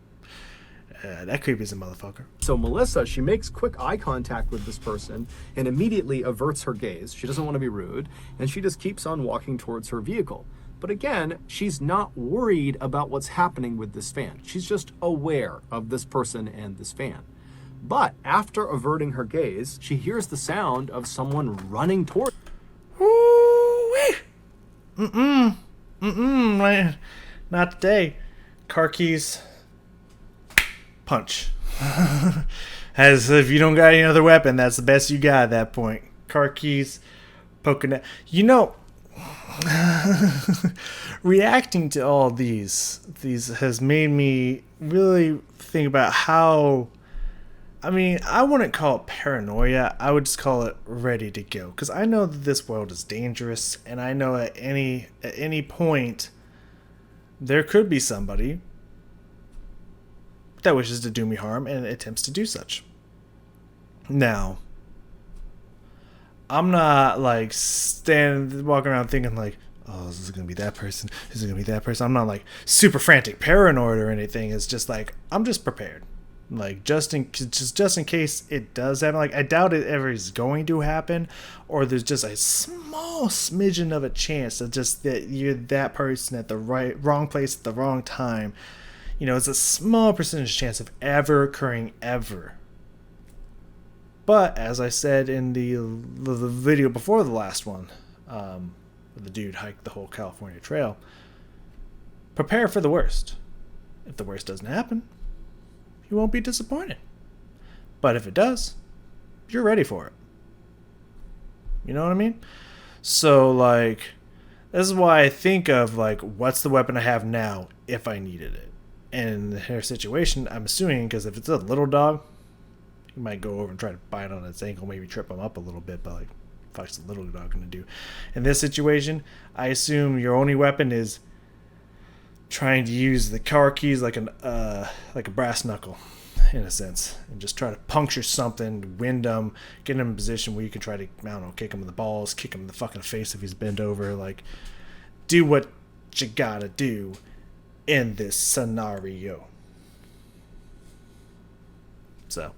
That creepy is a motherfucker. So Melissa, she makes quick eye contact with this person and immediately averts her gaze. She doesn't want to be rude, and she just keeps on walking towards her vehicle. But again, she's not worried about what's happening with this van. She's just aware of this person and this van. But after averting her gaze, she hears the sound of someone running toward her. Right. Not today. Car keys. Punch. As if you don't got any other weapon, that's the best you got at that point. Car keys. Poking at. You know, reacting to all these has made me really think about how, I mean, I wouldn't call it paranoia, I would just call it ready to go, because I know that this world is dangerous, and I know at any point there could be somebody that wishes to do me harm and attempts to do such. Now, I'm not like walking around thinking like, oh, this is gonna be that person. This is gonna be that person. I'm not like super frantic paranoid or anything. It's just like I'm just prepared, like just in case it does happen. Like I doubt it ever is going to happen, or there's just a small smidgen of a chance that you're that person at the wrong place at the wrong time. You know, it's a small percentage chance of ever occurring ever. But as I said in the video before the last one, the dude hiked the whole California trail, prepare for the worst. If the worst doesn't happen, you won't be disappointed. But if it does, you're ready for it. You know what I mean? So, like, This is why I think of, like, what's the weapon I have now if I needed it. And in her situation, I'm assuming, because if it's a little dog, you might go over and try to bite on its ankle, maybe trip him up a little bit, but, like, fuck's the little dog gonna do? In this situation, I assume your only weapon is trying to use the car keys like a brass knuckle, in a sense, and just try to puncture something, wind him, get him in a position where you can try to, I don't know, kick him in the balls, kick him in the fucking face if he's bent over, like, do what you gotta do in this scenario. So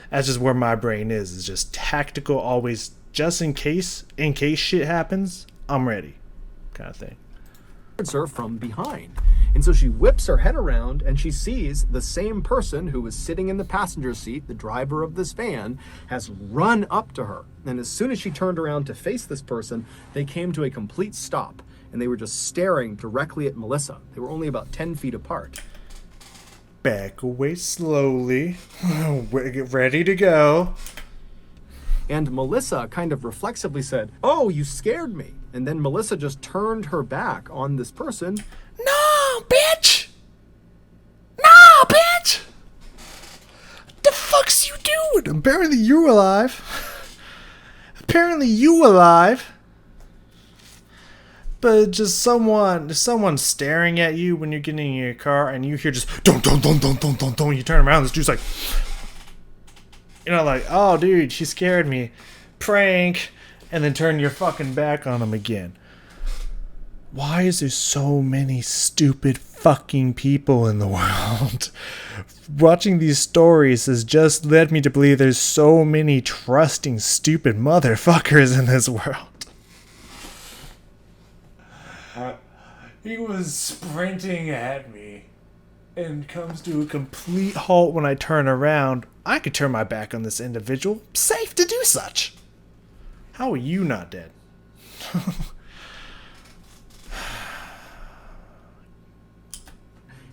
that's just where my brain is just tactical, always just in case shit happens, I'm ready, kind of thing. Her from behind. And so she whips her head around and she sees the same person who was sitting in the passenger seat, the driver of this van, has run up to her. And as soon as she turned around to face this person, they came to a complete stop and they were just staring directly at Melissa. They were only about 10 feet apart. Back away slowly. Get ready to go. And Melissa kind of reflexively said, "Oh, you scared me." And then Melissa just turned her back on this person. No, bitch! No, bitch! The fuck's you doing? Apparently you alive. Apparently you alive. But just someone staring at you when you're getting in your car and you hear just don't. You turn around, this dude's like, you know, like, oh dude, she scared me. Prank. And then turn your fucking back on him again. Why is there so many stupid fucking people in the world? Watching these stories has just led me to believe there's so many trusting stupid motherfuckers in this world. He was sprinting at me and comes to a complete halt when I turn around. I could turn my back on this individual. Safe to do such. How are you not dead?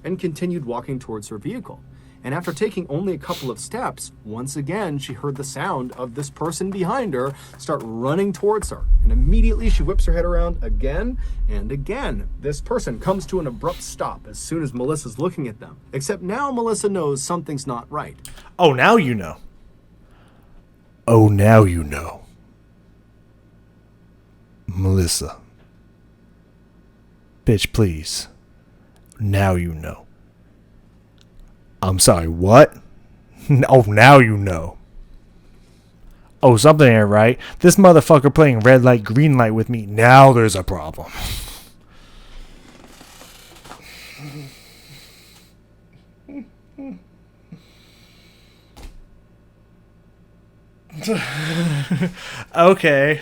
And continued walking towards her vehicle. And after taking only a couple of steps, once again, she heard the sound of this person behind her start running towards her. And immediately she whips her head around again and again. This person comes to an abrupt stop as soon as Melissa's looking at them. Except now Melissa knows something's not right. Oh, now you know. Oh, now you know. Melissa. Bitch, please. Now you know. I'm sorry, what? Oh, now you know. Oh, something ain't right. This motherfucker playing red light, green light with me. Now there's a problem. Okay.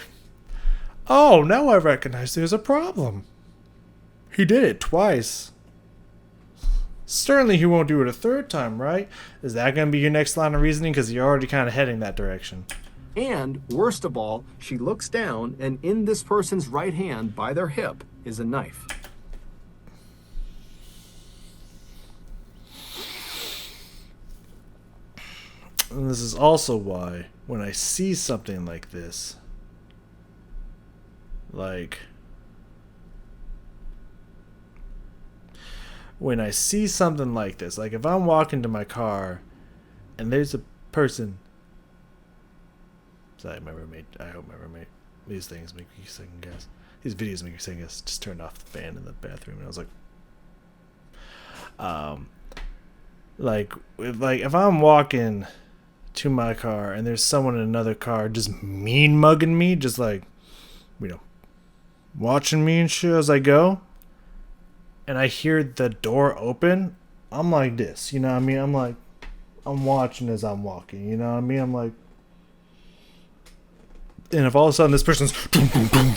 Oh, now I recognize there's a problem. He did it twice. Certainly he won't do it a third time, right? Is that going to be your next line of reasoning? Because you're already kind of heading that direction. And, worst of all, she looks down, and in this person's right hand, by their hip, is a knife. And this is also why, when I see something like this, like, when I see something like this, like if I'm walking to my car and there's a person, sorry, my roommate, I hope my roommate, these things make me second guess, these videos make me second guess, just turned off the fan in the bathroom and I was like, if I'm walking to my car and there's someone in another car just mean mugging me, just like, you know, watching me and shit as I go, and I hear the door open, I'm like this, you know what I mean? I'm like, I'm watching as I'm walking, you know what I mean? I'm like, and if all of a sudden this person's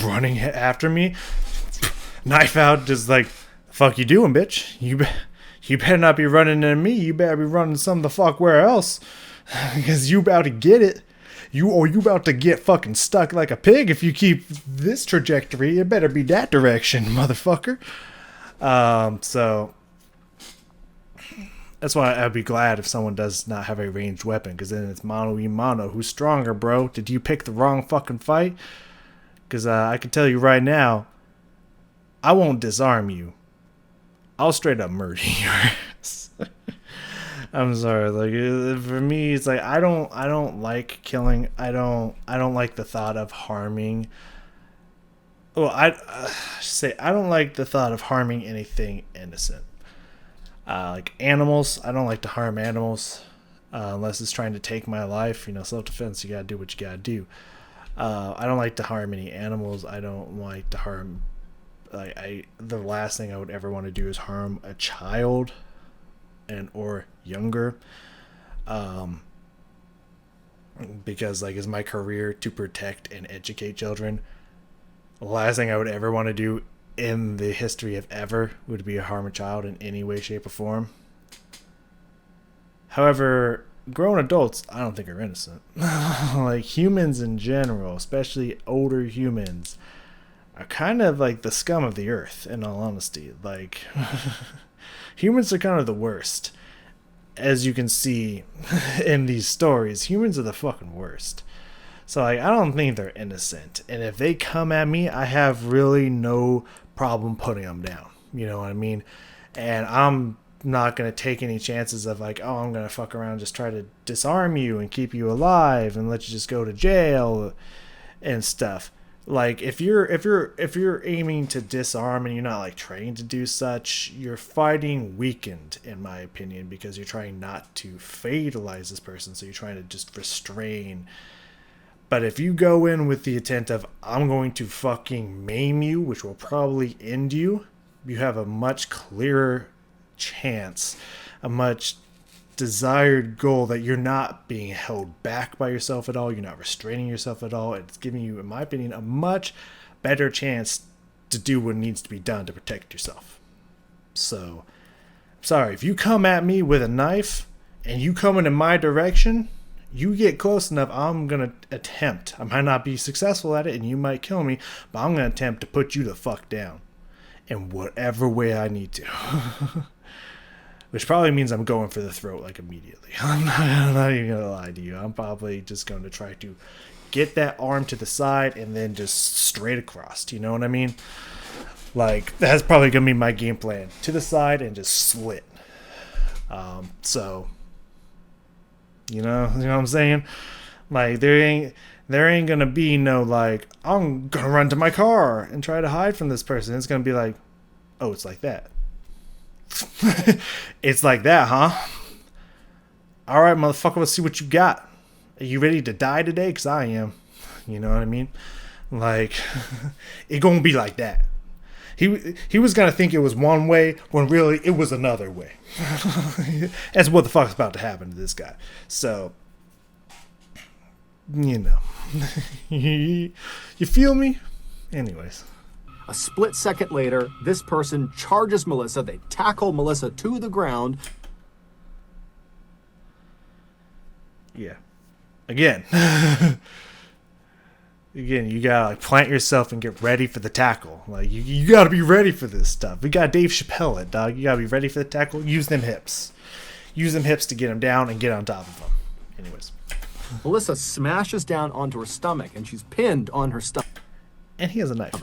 running after me, knife out, just like, fuck you doing, bitch? You better not be running into me. You better be running some the fuck where else, because you about to get it. You about to get fucking stuck like a pig if you keep this trajectory. It better be that direction, motherfucker. So that's why I'd be glad if someone does not have a ranged weapon, because then it's mano y mano. Who's stronger, bro? Did you pick the wrong fucking fight? Because I can tell you right now, I won't disarm you. I'll straight up murder your ass. I'm sorry. Like, for me, it's like I don't like killing. I don't like the thought of harming. Well, I don't like the thought of harming anything innocent. Like animals, I don't like to harm animals unless it's trying to take my life. You know, self-defense. You gotta do what you gotta do. I don't like to harm any animals. I don't like to harm. The last thing I would ever want to do is harm a child, and or younger. Because like, it's my career to protect and educate children. The last thing I would ever want to do in the history of ever would be harm a child in any way, shape, or form. However, grown adults, I don't think are innocent. Like, humans in general, especially older humans, are kind of like the scum of the earth, in all honesty. Like, humans are kind of the worst. As you can see in these stories, humans are the fucking worst. So, like, I don't think they're innocent. And if they come at me, I have really no problem putting them down. You know what I mean? And I'm not going to take any chances of like, oh, I'm going to fuck around and just try to disarm you and keep you alive and let you just go to jail and stuff. Like, if you're aiming to disarm and you're not like trained to do such, you're fighting weakened, in my opinion, because you're trying not to fatalize this person. So you're trying to just restrain. But if you go in with the intent of, I'm going to fucking maim you, which will probably end you, you have a much clearer chance, a much desired goal that you're not being held back by yourself at all. You're not restraining yourself at all. It's giving you, in my opinion, a much better chance to do what needs to be done to protect yourself. So, sorry, if you come at me with a knife and you coming in my direction, you get close enough, I'm going to attempt. I might not be successful at it and you might kill me, but I'm going to attempt to put you the fuck down in whatever way I need to. Which probably means I'm going for the throat, like, immediately. I'm not even going to lie to you. I'm probably just going to try to get that arm to the side and then just straight across. You know what I mean? Like, that's probably going to be my game plan. To the side and just slit. So... You know what I'm saying? Like, there ain't gonna be no, like, I'm gonna run to my car and try to hide from this person. It's gonna be like, oh, it's like that. It's like that, huh? Alright, motherfucker, let's see what you got. Are you ready to die today? Because I am. You know what I mean? Like, it gonna be like that. He was gonna think it was one way when really it was another way. That's what the fuck's about to happen to this guy. So, you know, you feel me? Anyways, A split second later, this person charges Melissa. They tackle Melissa to the ground. Yeah. Again. Again, you gotta like plant yourself and get ready for the tackle. Like, you gotta be ready for this stuff. We got Dave Chappelle it, dog. You gotta be ready for the tackle. Use them hips. Use them hips to get him down and get on top of him. Anyways. Melissa smashes down onto her stomach, and she's pinned on her stomach. And he has a knife.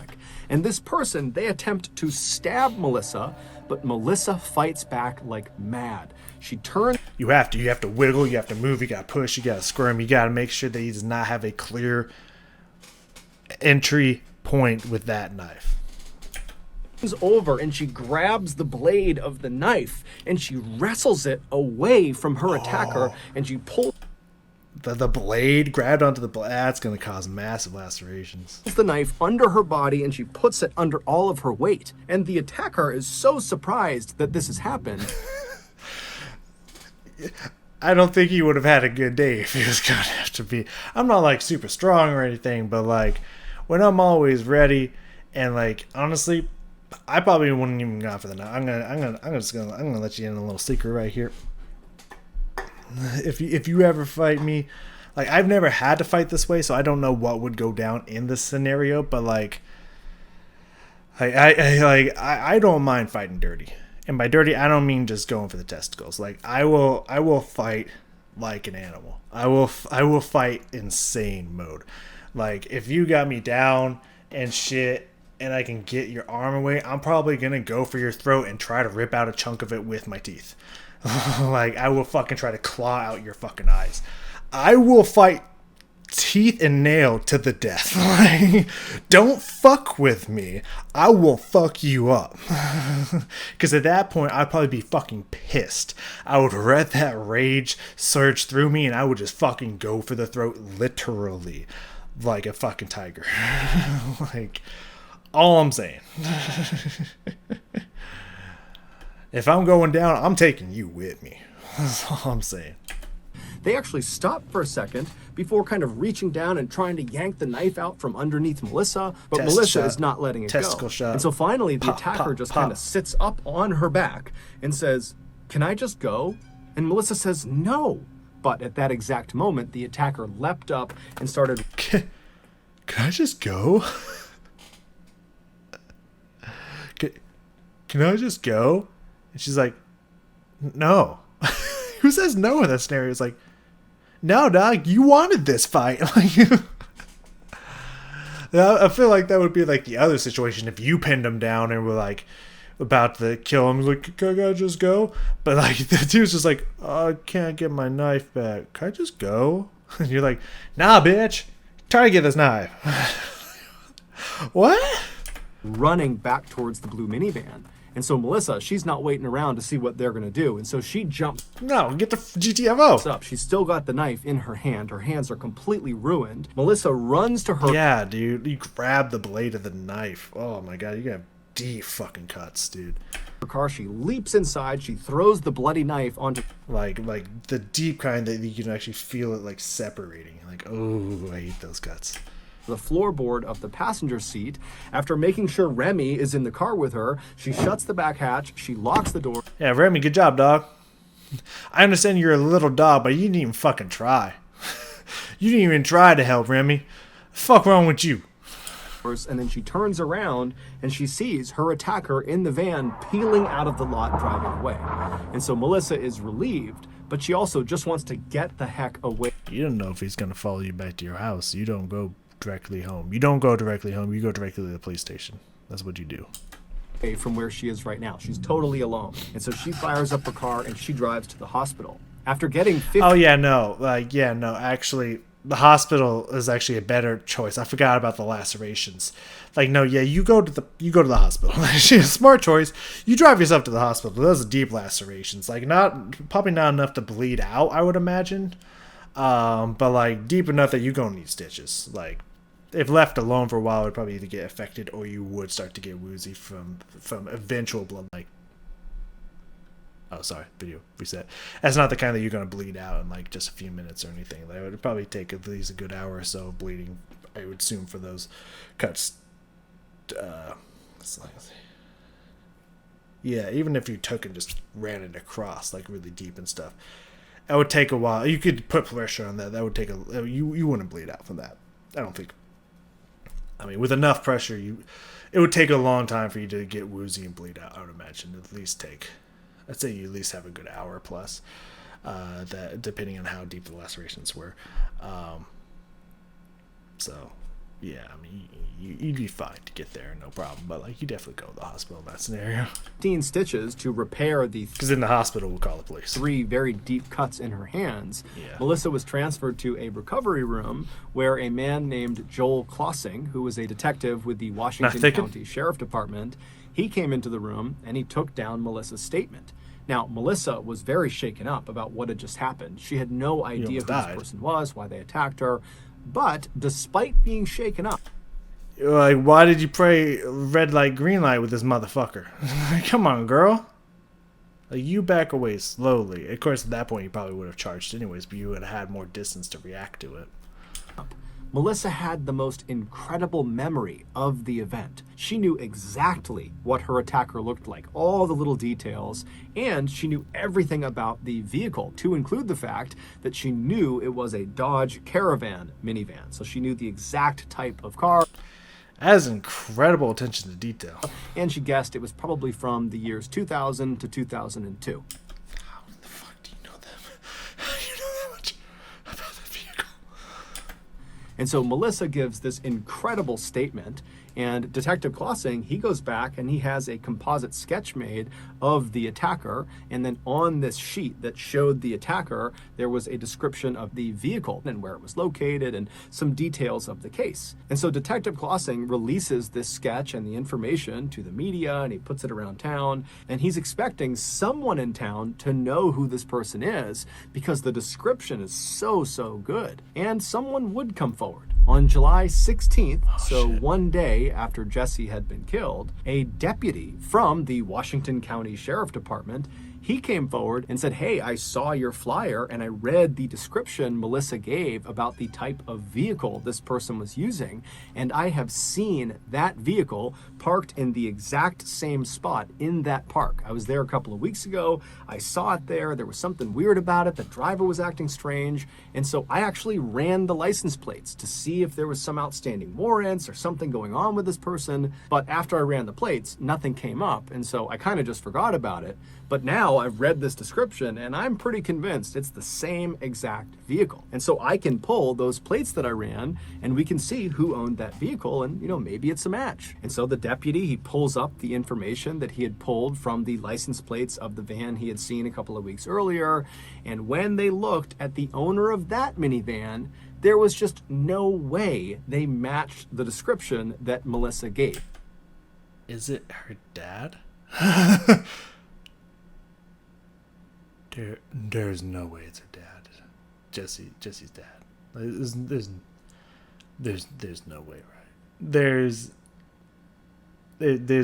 And this person, they attempt to stab Melissa, but Melissa fights back like mad. She turns... You have to wiggle, you have to move, you gotta push, you gotta squirm, you gotta make sure that he does not have a clear entry point with that knife. Over and she grabs the blade of the knife and she wrestles it away from her attacker, and she pulls the blade grabbed onto the blade. That's going to cause massive lacerations. the knife under her body and she puts it under all of her weight. And the attacker is so surprised that this has happened. I don't think he would have had a good day if he was going to have to be. I'm not like super strong or anything, but like when I'm always ready, and like honestly, I probably wouldn't even go for the knife. I'm gonna let you in a little secret right here. If you ever fight me, like I've never had to fight this way, so I don't know what would go down in this scenario. But like, I don't mind fighting dirty, and by dirty I don't mean just going for the testicles. Like I will fight like an animal. I will fight insane mode. Like if you got me down and shit, and I can get your arm away, I'm probably gonna go for your throat and try to rip out a chunk of it with my teeth. Like, I will fucking try to claw out your fucking eyes. I will fight teeth and nail to the death. Like, don't fuck with me. I will fuck you up. Because at that point, I'd probably be fucking pissed. I would let that rage surge through me, and I would just fucking go for the throat, literally, like a fucking tiger. Like, all I'm saying. If I'm going down, I'm taking you with me. That's all I'm saying. They actually stop for a second before kind of reaching down and trying to yank the knife out from underneath Melissa, but Test Melissa shot. is not letting it Testicle go. shot. And so finally, the Pop, attacker pop, just pop. kind of sits up on her back and says, "Can I just go?" And Melissa says, "No." But at that exact moment, the attacker leapt up and started... Can I just go? Can I just go? And she's like, no. Who says no in that scenario? It's like, no, dog, you wanted this fight. Like, I feel like that would be like the other situation if you pinned him down and were like about to kill him. Like, can I just go? But like the dude's just like, oh, I can't get my knife back. Can I just go? And you're like, nah, bitch. Try to get this knife. What? running back towards the blue minivan. And so Melissa, she's not waiting around to see what they're going to do. And so she jumps No, get the GTFO. up. She's still got the knife in her hand. Her hands are completely ruined. Melissa runs to her Yeah, dude. You grab the blade of the knife. Oh my god, you got deep fucking cuts, dude. car. She leaps inside. She throws the bloody knife onto Like the deep kind that you can actually feel it like separating. Like, oh, I hate those cuts. the floorboard of the passenger seat. After making sure Remy is in the car with her, she shuts the back hatch. She locks the door. Yeah, Remy, good job, dog. I understand you're a little dog, but you didn't even fucking try. You didn't even try to help, Remy. Fuck wrong with you? And then she turns around and she sees her attacker in the van peeling out of the lot driving away. And so Melissa is relieved, but she also just wants to get the heck away You don't know if he's gonna follow you back to your house. You don't go directly home. You don't go directly home. You go directly to the police station. That's what you do. from where she is right now. She's totally alone. And so she fires up her car and she drives to the hospital. After getting 50 Oh yeah, no, actually, the hospital is actually a better choice. I forgot about the lacerations. Like, no, yeah, you go to the hospital. Smart choice. You drive yourself to the hospital. Those are deep lacerations. Like, probably not enough to bleed out, I would imagine. But like deep enough that you're gonna need stitches. Like, if left alone for a while, it would probably either get affected or you would start to get woozy from eventual blood. Like, oh, sorry, video reset. That's not the kind that you're going to bleed out in like just a few minutes or anything. Like, it would probably take at least a good hour or so of bleeding, I would assume, for those cuts. Yeah, even if you took and just ran it across, like really deep and stuff, that would take a while. You could put pressure on that. That would take you wouldn't bleed out from that. I don't think. I mean, with enough pressure, it would take a long time for you to get woozy and bleed out. I would imagine at least take. I'd say you at least have a good hour plus, that depending on how deep the lacerations were. So, yeah, I mean, you'd be fine to get there, no problem. But like, you definitely go to the hospital in that scenario. 15 stitches to repair the Because in the hospital, we'll call the police. 3 very deep cuts in her hands. Yeah. Melissa was transferred to a recovery room where a man named Joel Klossing, who was a detective with the Washington thinking. County Sheriff Department, he came into the room and he took down Melissa's statement. Now, Melissa was very shaken up about what had just happened. She had no idea who almost this died. person was, why they attacked her. But despite being shaken up, Like, why did you pray red light, green light with this motherfucker? Come on, girl. Like, you back away slowly. Of course, at that point, you probably would have charged anyways, but you would have had more distance to react to it. Melissa had the most incredible memory of the event. She knew exactly what her attacker looked like, all the little details, and she knew everything about the vehicle, to include the fact that she knew it was a Dodge Caravan minivan. So she knew the exact type of car, That is incredible attention to detail. and she guessed it was probably from the years 2000 to 2002. How the fuck do you know that? How do you know that much about the vehicle? And so Melissa gives this incredible statement And Detective Klossing, he goes back and he has a composite sketch made of the attacker. And then on this sheet that showed the attacker, there was a description of the vehicle and where it was located and some details of the case. And so Detective Klossing releases this sketch and the information to the media, and he puts it around town. And he's expecting someone in town to know who this person is because the description is so good. And someone would come forward. On July 16th, shit. one day after Jesse had been killed, a deputy from the Washington County Sheriff Department, he came forward and said, hey, I saw your flyer and I read the description Melissa gave about the type of vehicle this person was using, and I have seen that vehicle parked in the exact same spot in that park. I was there a couple of weeks ago. I saw it there. There was something weird about it. The driver was acting strange. And so I actually ran the license plates to see if there was some outstanding warrants or something going on with this person. But after I ran the plates, nothing came up. And so I kind of just forgot about it. But now I've read this description and I'm pretty convinced it's the same exact vehicle. And so I can pull those plates that I ran and we can see who owned that vehicle, and maybe it's a match. And so the deputy, he pulls up the information that he had pulled from the license plates of the van he had seen a couple of weeks earlier. And when they looked at the owner of that minivan, there was just no way they matched the description that Melissa gave. Is it her dad? There's no way it's her dad. Jesse's dad. There's no way, right? There's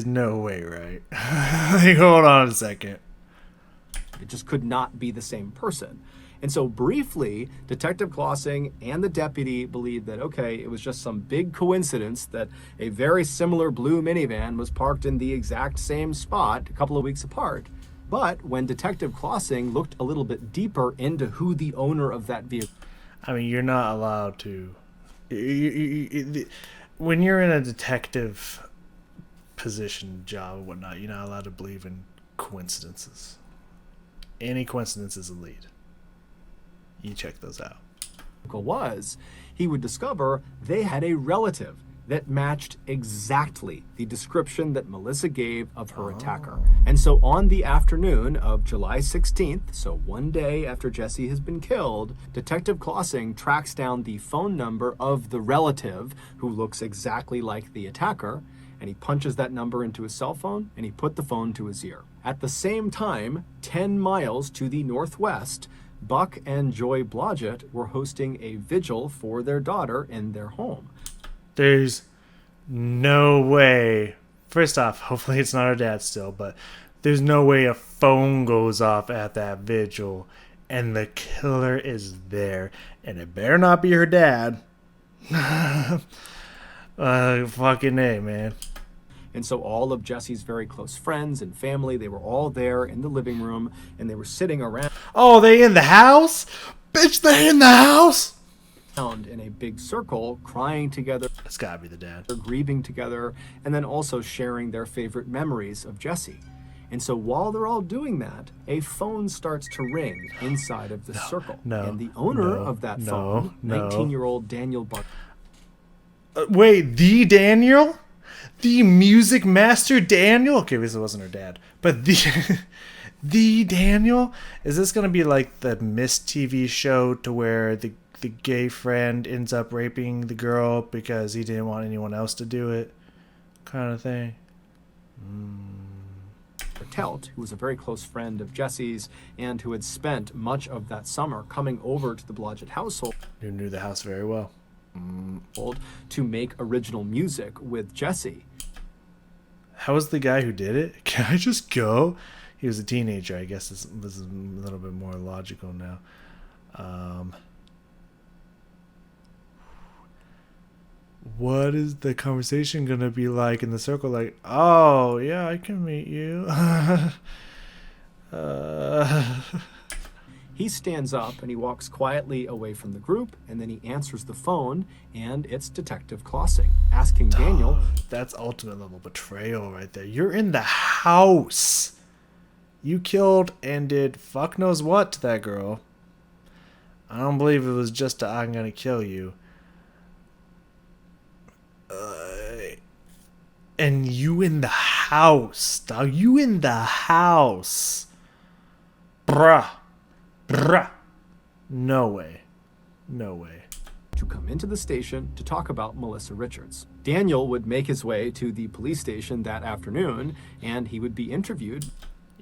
no way, right? Like, hold on a second. It just could not be the same person. And so briefly, Detective Klossing and the deputy believed that, okay, it was just some big coincidence that a very similar blue minivan was parked in the exact same spot a couple of weeks apart. But when Detective Klossing looked a little bit deeper into who the owner of that vehicle... I mean, you're not allowed to... when you're in a detective position, job, and whatnot, you're not allowed to believe in coincidences. Any coincidence is a lead. You check those out. ...was, he would discover they had a relative that matched exactly the description that Melissa gave of her attacker. And so on the afternoon of July 16th, so one day after Jesse has been killed, Detective Klossing tracks down the phone number of the relative who looks exactly like the attacker, and he punches that number into his cell phone, and he put the phone to his ear. At the same time, 10 miles to the northwest, Buck and Joy Blodgett were hosting a vigil for their daughter in their home. There's no way. First off, hopefully it's not her dad still, but there's no way a phone goes off at that vigil and the killer is there. And it better not be her dad. Fucking A, man. And so all of Jesse's very close friends and family, they were all there in the living room, and they were sitting around. Oh, they in the house? Bitch, they in the house? In a big circle, crying together. It's gotta be the dad. They're grieving together, and then also sharing their favorite memories of Jesse. And so while they're all doing that, a phone starts to ring inside of the circle. And the owner of that phone, 19-year-old Daniel Buck. Wait, the Daniel? The music master Daniel? Okay, this wasn't her dad. But the Daniel? Is this gonna be like the Mist TV show to where the gay friend ends up raping the girl because he didn't want anyone else to do it, kind of thing? Telt, who was a very close friend of Jesse's and who had spent much of that summer coming over to the Blodgett household. Who knew the house very well. To make original music with Jesse. How was the guy who did it? Can I just go? He was a teenager. I guess this is a little bit more logical now. What is the conversation gonna be like in the circle? Like, oh yeah, I can meet you. He stands up and he walks quietly away from the group, and then he answers the phone, and it's Detective Klossing asking Daniel. That's ultimate level betrayal right there. You're in the house. You killed and did fuck knows what to that girl. I don't believe it was just I'm gonna kill you. And you in the house, dog. You in the house. Bruh. No way. No way. To come into the station to talk about Melissa Richards. Daniel would make his way to the police station that afternoon, and he would be interviewed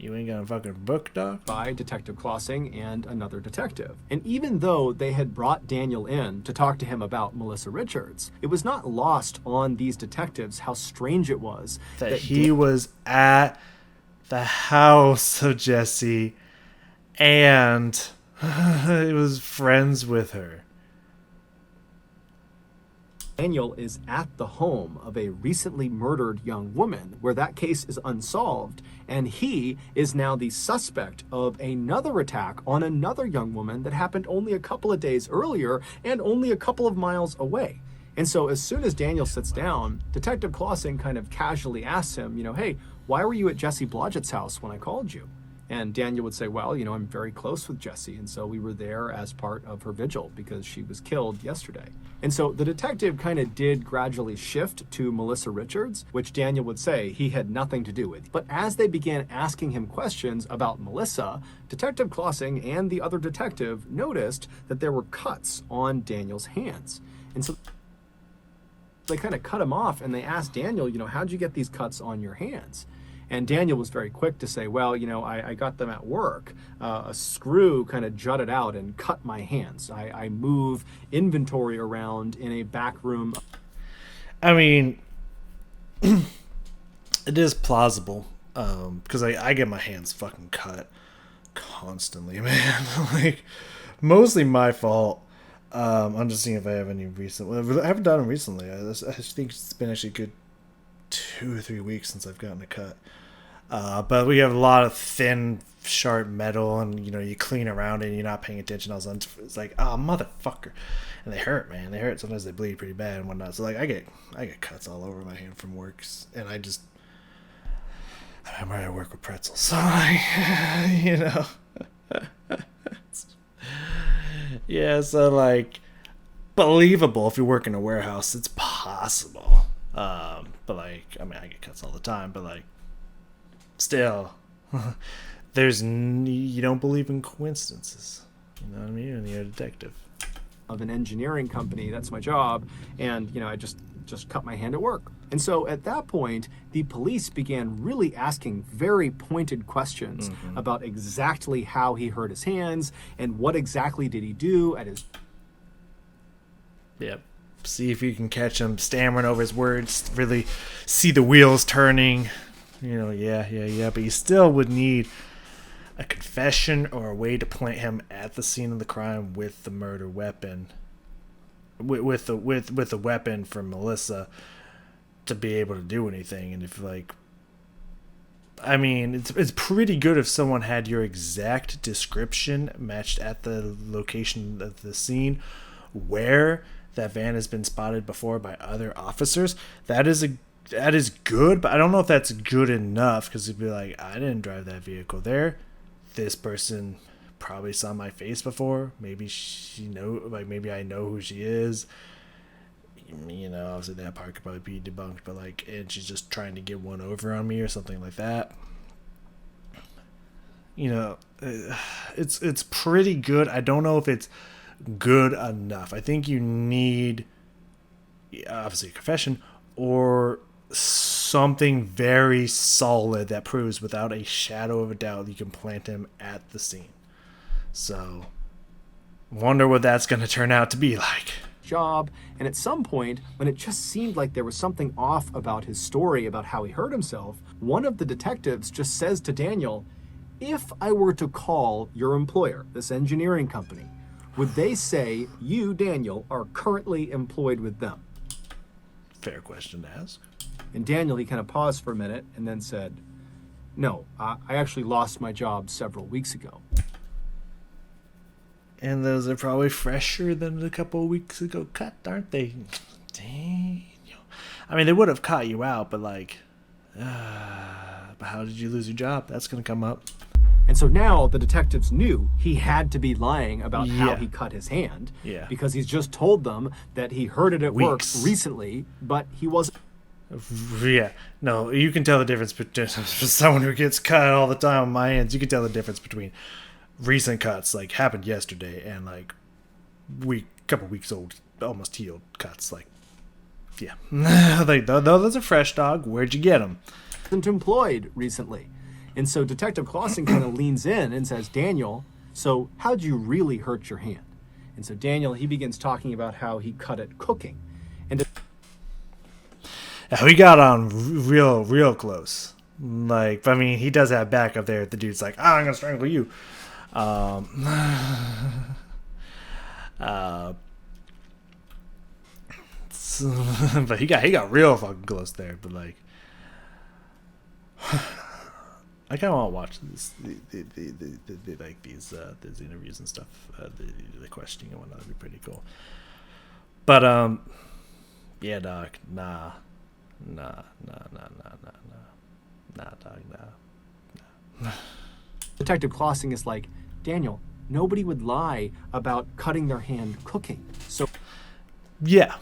You ain't got a fucking book, dog? by Detective Klossing and another detective. And even though they had brought Daniel in to talk to him about Melissa Richards, it was not lost on these detectives how strange it was That he was at the house of Jesse and he was friends with her. Daniel is at the home of a recently murdered young woman where that case is unsolved, and he is now the suspect of another attack on another young woman that happened only a couple of days earlier and only a couple of miles away. And so as soon as Daniel sits down, Detective Klossing kind of casually asks him, hey, why were you at Jesse Blodgett's house when I called you? And Daniel would say, well, I'm very close with Jessie, and so we were there as part of her vigil because she was killed yesterday. And so the detective kind of did gradually shift to Melissa Richards, which Daniel would say he had nothing to do with. But as they began asking him questions about Melissa, Detective Klossing and the other detective noticed that there were cuts on Daniel's hands. And so they kind of cut him off and they asked Daniel, how'd you get these cuts on your hands? And Daniel was very quick to say, well, I got them at work. A screw kind of jutted out and cut my hands. I move inventory around in a back room. I mean, it is plausible because I get my hands fucking cut constantly, man. Like, mostly my fault. I'm just seeing if I have any recent. Well, I haven't done them recently. I think it's been actually a good 2 or 3 weeks since I've gotten a cut. But we have a lot of thin, sharp metal, and you clean around it and you're not paying attention. It's like, oh, motherfucker. And they hurt, man. They hurt. Sometimes they bleed pretty bad and whatnot. So like I get cuts all over my hand from works, and I'm ready to work with pretzels. So like, yeah, so like, believable if you work in a warehouse, it's possible. But like, I get cuts all the time, but like, still, you don't believe in coincidences. You know what I mean? And you're a detective. Of an engineering company, that's my job, and I just cut my hand at work. And so at that point, the police began really asking very pointed questions about exactly how he hurt his hands and what exactly did he do at his... Yep. See if you can catch him stammering over his words, really see the wheels turning. Yeah, but you still would need a confession or a way to point him at the scene of the crime with the murder weapon, with the weapon from Melissa, to be able to do anything. And if it's pretty good if someone had your exact description matched at the location of the scene where that van has been spotted before by other officers. That is good, but I don't know if that's good enough, because it'd be like, I didn't drive that vehicle there. This person probably saw my face before. Maybe maybe I know who she is. Obviously that part could probably be debunked, but and she's just trying to get one over on me or something like that. It's pretty good. I don't know if it's good enough. I think you need, obviously, a confession or something very solid that proves without a shadow of a doubt you can plant him at the scene. So, wonder what that's going to turn out to be like. Job, and at some point, when it just seemed like there was something off about his story about how he hurt himself, one of the detectives just says to Daniel, if I were to call your employer, this engineering company, would they say you, Daniel, are currently employed with them? Fair question to ask. And Daniel, he kind of paused for a minute and then said, no, I actually lost my job several weeks ago. And those are probably fresher than a couple of weeks ago cut, aren't they? Dang. They would have caught you out, but but how did you lose your job? That's going to come up. And so now the detectives knew he had to be lying about how he cut his hand. Yeah. Because he's just told them that he heard it at work Weeks. recently, but he wasn't. Yeah, no, you can tell the difference between for someone who gets cut all the time on my hands. You can tell the difference between recent cuts, like happened yesterday, and like couple weeks old, almost healed cuts. Like, yeah, like those are fresh, dog. Where'd you get them? Wasn't employed recently. And so Detective Clausen kind of leans in and says, Daniel, so how'd you really hurt your hand? And so Daniel, he begins talking about how he cut it cooking. And We got on real close. Like, I mean, he does have backup there. The dude's like, I'm gonna strangle you. But he got real fucking close there. But like, I kind of want to watch this, the like these interviews and stuff, the questioning and whatnot. That'd be pretty cool. But yeah, dog, nah, dog, nah. Detective Clausen is like, Daniel, nobody would lie about cutting their hand cooking. So Yeah,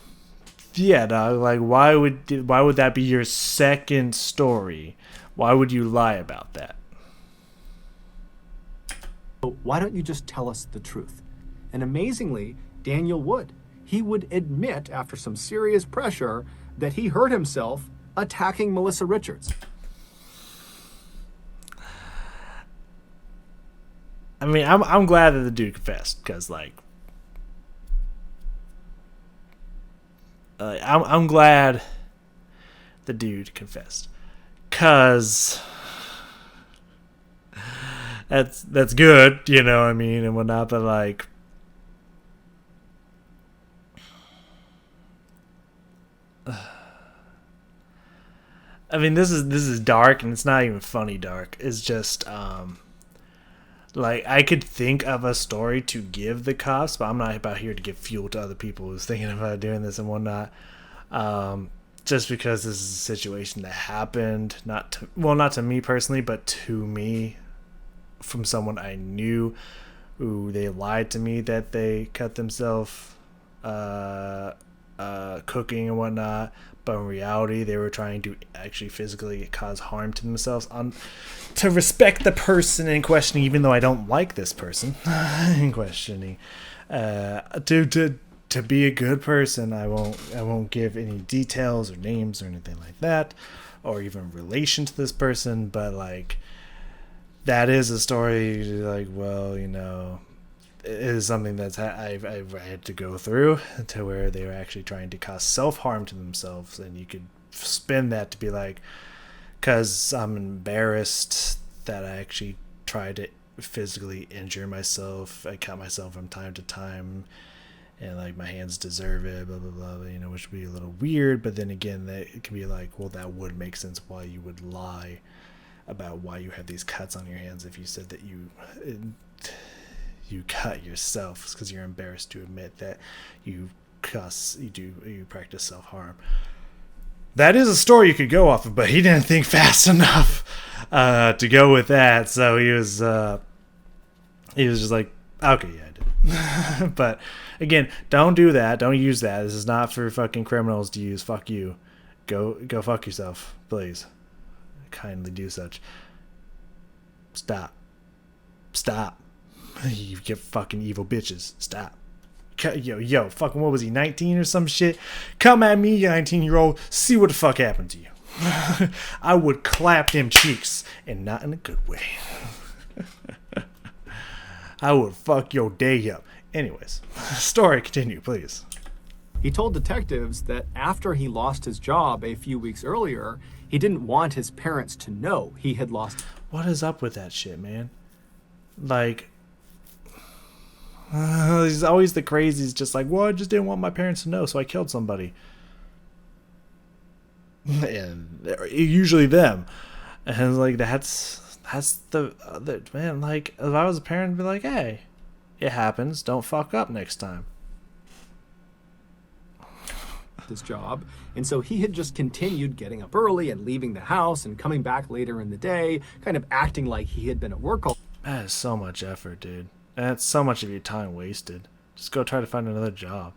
dog. Like, why would that be your second story? Why would you lie about that? why don't you just tell us the truth? And amazingly, Daniel would. He would admit, after some serious pressure, that he hurt himself attacking Melissa Richards. I mean, I'm glad that the dude confessed, because like, I'm glad the dude confessed, cause that's good, you know what I mean, and whatnot. But like, I mean, this is dark, and it's not even funny dark. It's just like, I could think of a story to give the cops, but I'm not about here to give fuel to other people who's thinking about doing this and whatnot. Just because this is a situation that happened, not to me personally, but to me, from someone I knew, who they lied to me that they cut themselves cooking and whatnot, but in reality they were trying to actually physically cause harm to themselves, to respect the person in questioning, even though I don't like this person in questioning, to be a good person. I won't give any details or names or anything like that, or even relation to this person, but like, that is a story, like, well, you know, it is something that's I've had to go through, to where they were actually trying to cause self-harm to themselves. And you could spin that to be like, because I'm embarrassed that I actually tried to physically injure myself, I cut myself from time to time, and like, my hands deserve it, blah blah blah, you know, which would be a little weird. But then again, that it can be like, well, that would make sense why you would lie about why you have these cuts on your hands if you said that you cut yourself because you're embarrassed to admit that you practice self-harm. That is a story you could go off of, but he didn't think fast enough to go with that, so he was just like, okay, yeah, I did. But again, don't do that, don't use that. This is not for fucking criminals to use. Fuck you. Go fuck yourself, please. Kindly do such. Stop. You get fucking evil bitches. Stop. Yo, fucking, what was he, 19 or some shit? Come at me, you 19-year-old. See what the fuck happened to you. I would clap them cheeks, and not in a good way. I would fuck your day up. Anyways, story continue, please. He told detectives that after he lost his job a few weeks earlier, he didn't want his parents to know he had lost. What is up with that shit, man? Like, he's always the crazies, just like, well, I just didn't want my parents to know, so I killed somebody. And usually them. And like, that's the other, man, like, if I was a parent, I'd be like, hey, it happens, don't fuck up next time. His job, and so he had just continued getting up early and leaving the house and coming back later in the day, kind of acting like he had been at work all. That is so much effort, dude. That's so much of your time wasted. Just go try to find another job.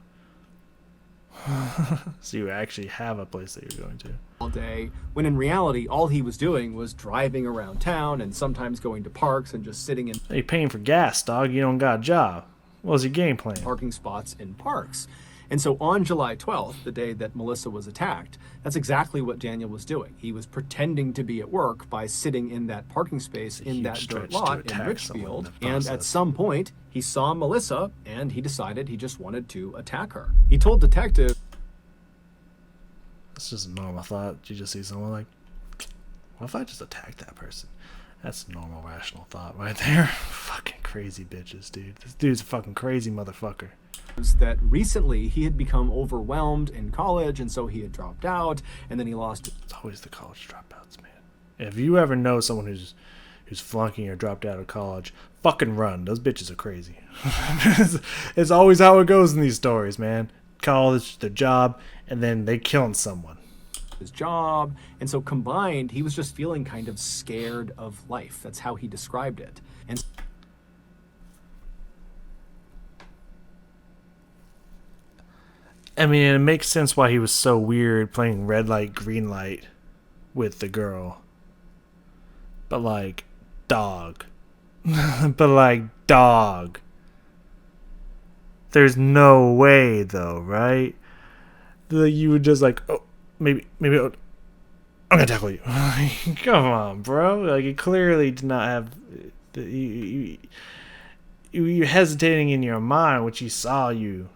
So you actually have a place that you're going to. All day, when in reality, all he was doing was driving around town and sometimes going to parks and just sitting in Hey, you're paying for gas, dog. You don't got a job. What was your game plan? parking spots in parks. And so on July 12th, the day that Melissa was attacked, that's exactly what Daniel was doing. He was pretending to be at work by sitting in that parking space in that dirt lot in Richfield. And at some point, he saw Melissa and he decided he just wanted to attack her. He told detectives, It's just a normal thought. You just see someone like, what if I just attacked that person? That's a normal, rational thought right there. Fucking crazy bitches, dude. This dude's a fucking crazy motherfucker. that recently he had become overwhelmed in college, and so he had dropped out, and then he lost. It's always the college dropouts, man. If you ever know someone who's flunking or dropped out of college, fucking run. Those bitches are crazy. It's always how it goes in these stories, man. College, their job, and then they killing someone. His job, and so combined, he was just feeling kind of scared of life. That's how he described it. And I mean, it makes sense why he was so weird playing red light, green light with the girl. But like, dog. But like, dog. There's no way, though, right? That you would just like, oh, maybe, I'm gonna tackle you. Come on, bro. Like, it clearly did not have. You're hesitating in your mind when she saw you.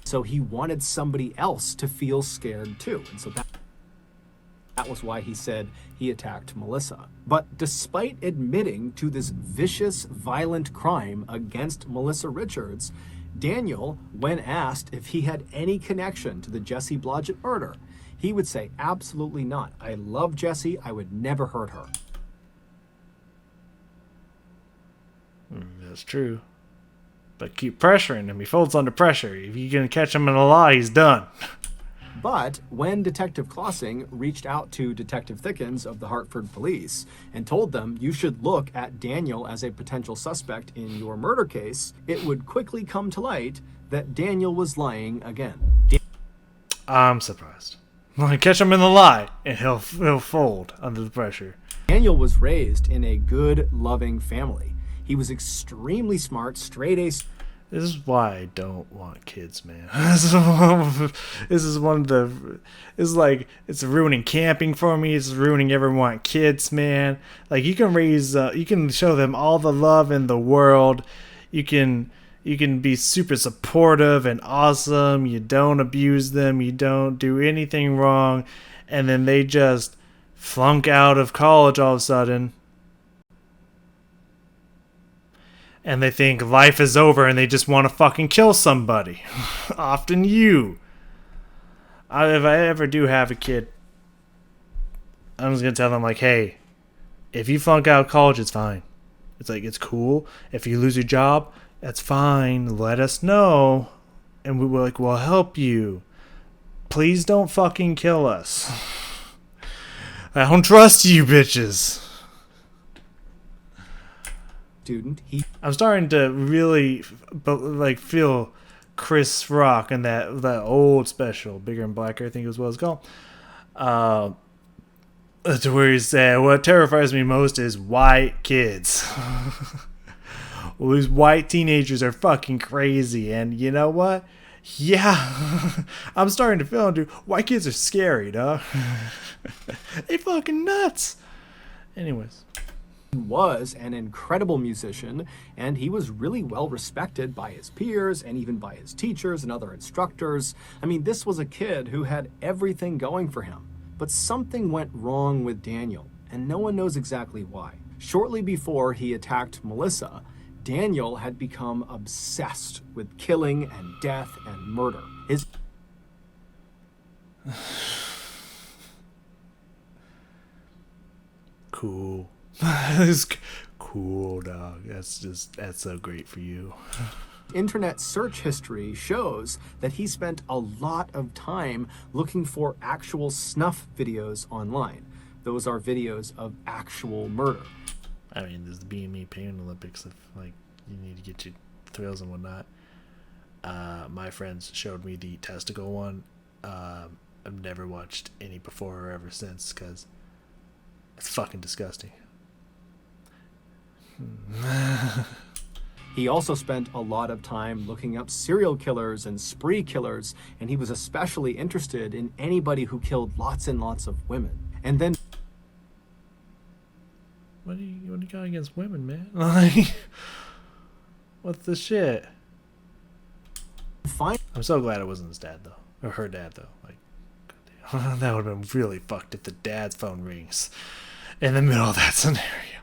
so he wanted somebody else to feel scared too. And so that was why he said he attacked Melissa. But despite admitting to this vicious, violent crime against Melissa Richards, Daniel, when asked if he had any connection to the Jesse Blodgett murder, he would say, absolutely not. I love Jesse. I would never hurt her. That's true. But keep pressuring him. He folds under pressure. If you can catch him in a lie, he's done. But when Detective Klossing reached out to Detective Thickens of the Hartford Police and told them you should look at Daniel as a potential suspect in your murder case, it would quickly come to light that Daniel was lying again. I'm surprised. Catch him in the lie, and he'll fold under the pressure. Daniel was raised in a good, loving family. He was extremely smart, straight A. This is why I don't want kids, man. This is one of the. It's like it's ruining camping for me. It's ruining everyone want kids, man. Like you can raise, you can show them all the love in the world. You can be super supportive and awesome. You don't abuse them. You don't do anything wrong, and then they just flunk out of college all of a sudden. And they think life is over and they just want to fucking kill somebody. Often you. If I ever do have a kid, I'm just going to tell them, like, hey, if you flunk out of college, it's fine. It's like, it's cool. If you lose your job, that's fine. Let us know. And we were like, we'll help you. Please don't fucking kill us. I don't trust you bitches. Student. I'm starting to really feel Chris Rock in that old special, Bigger and Blacker, I think is what it's called. To where he said, what terrifies me most is white kids. Well, these white teenagers are fucking crazy, and you know what? Yeah, I'm starting to feel, dude, white kids are scary, dog. They fucking nuts. Anyways. Was an incredible musician, and he was really well respected by his peers and even by his teachers and other instructors. I mean, this was a kid who had everything going for him. But something went wrong with Daniel, and no one knows exactly why. Shortly before he attacked Melissa, Daniel had become obsessed with killing and death and murder. Cool. It's cool, dog. That's so great for you. Internet search history shows that he spent a lot of time looking for actual snuff videos online. Those are videos of actual murder. I mean, there's the BME Pain Olympics if like you need to get your thrills and whatnot. My friends showed me the testicle one. I've never watched any before or ever since because it's fucking disgusting. He also spent a lot of time looking up serial killers and spree killers, and he was especially interested in anybody who killed lots and lots of women. And then What do you got against women, man? Like, what's the shit? I'm so glad it wasn't his dad though, or her dad though. Like, goddamn. That would have been really fucked if the dad's phone rings in the middle of that scenario.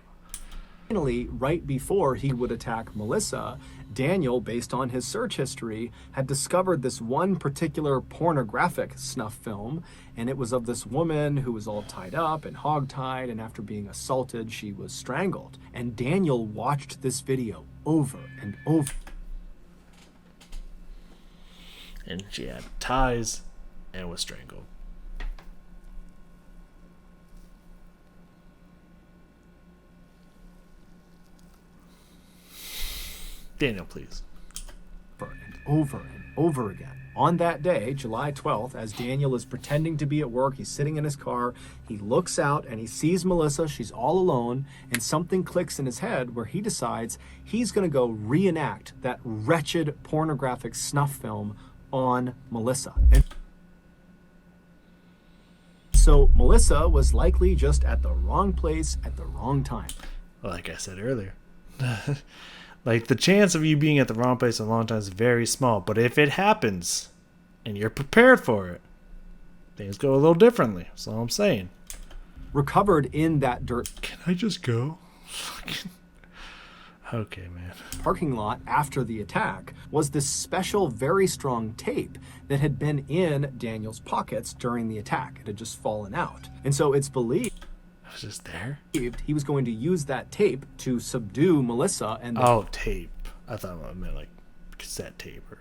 finally, right before he would attack Melissa, Daniel, based on his search history, had discovered this one particular pornographic snuff film, and it was of this woman who was all tied up and hogtied, and after being assaulted, she was strangled. And Daniel watched this video over and over. And she had ties and was strangled. Daniel, please. Over and over again. On that day, July 12th, as Daniel is pretending to be at work, he's sitting in his car, he looks out and he sees Melissa, she's all alone, and something clicks in his head where he decides he's going to go reenact that wretched pornographic snuff film on Melissa. And so Melissa was likely just at the wrong place at the wrong time. Like I said earlier. Like, the chance of you being at the wrong place at the wrong time is very small. But if it happens, and you're prepared for it, things go a little differently. That's all I'm saying. Recovered in that dirt Can I just go? Okay, man. parking lot after the attack was this special, very strong tape that had been in Daniel's pockets during the attack. It had just fallen out. And so it's believed I was just there? he was going to use that tape to subdue Melissa and then Oh, tape. I thought I meant like cassette tape or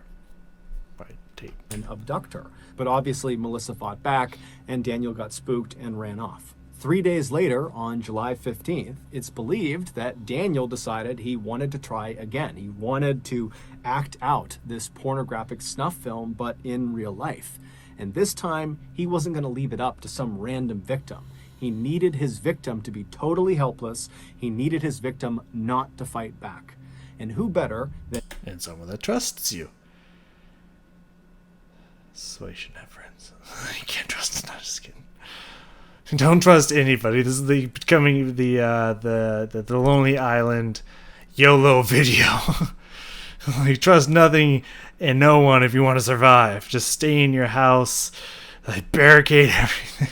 right, tape. abduct her. But obviously Melissa fought back and Daniel got spooked and ran off. 3 days later, on July 15th, it's believed that Daniel decided he wanted to try again. He wanted to act out this pornographic snuff film, but in real life. And this time, he wasn't going to leave it up to some random victim. He needed his victim to be totally helpless. He needed his victim not to fight back. And who better than And someone that trusts you. So you shouldn't have friends. You can't trust. No, just kidding. Don't trust anybody. This is becoming the Lonely Island YOLO video. Like, trust nothing and no one if you want to survive. Just stay in your house. Like, barricade everything.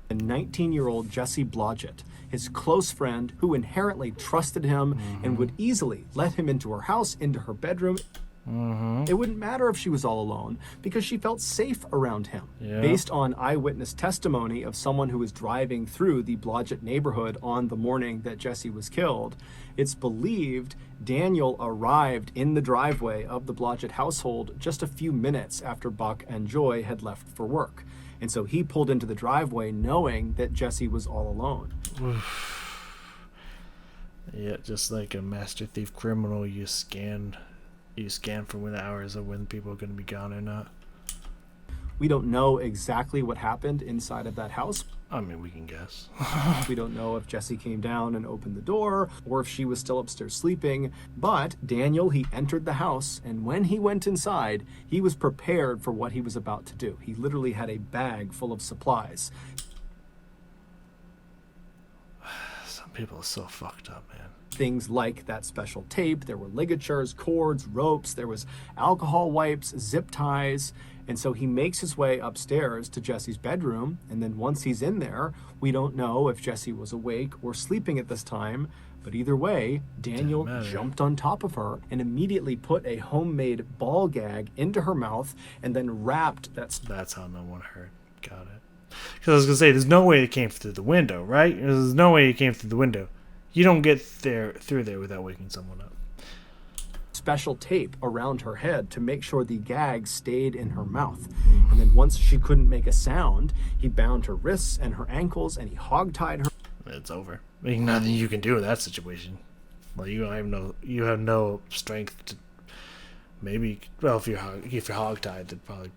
19-year-old Jesse Blodgett, his close friend who inherently trusted him and would easily let him into her house, into her bedroom. It wouldn't matter if she was all alone because she felt safe around him. Yeah. Based on eyewitness testimony of someone who was driving through the Blodgett neighborhood on the morning that Jesse was killed, it's believed Daniel arrived in the driveway of the Blodgett household just a few minutes after Buck and Joy had left for work. And so he pulled into the driveway knowing that Jesse was all alone. Yeah, just like a master thief criminal, you scan for when the hours of when people are going to be gone or not. We don't know exactly what happened inside of that house. I mean, we can guess. We don't know if Jesse came down and opened the door or if she was still upstairs sleeping. But Daniel, he entered the house, and when he went inside, he was prepared for what he was about to do. He literally had a bag full of supplies. Some people are so fucked up, man. Things like that special tape, there were ligatures, cords, ropes, there was alcohol wipes, zip ties. And so he makes his way upstairs to Jesse's bedroom, and then once he's in there, we don't know if Jesse was awake or sleeping at this time, but either way, Daniel jumped on top of her and immediately put a homemade ball gag into her mouth and then wrapped that. That's how no one heard. Got it. Because I was going to say, there's no way it came through the window, right? There's no way it came through the window. You don't get through there without waking someone up. Special tape around her head to make sure the gag stayed in her mouth. And then once she couldn't make a sound, he bound her wrists and her ankles and he hogtied her. It's over. There's nothing you can do in that situation. Like you have no strength to maybe. Well, if you're hogtied, then probably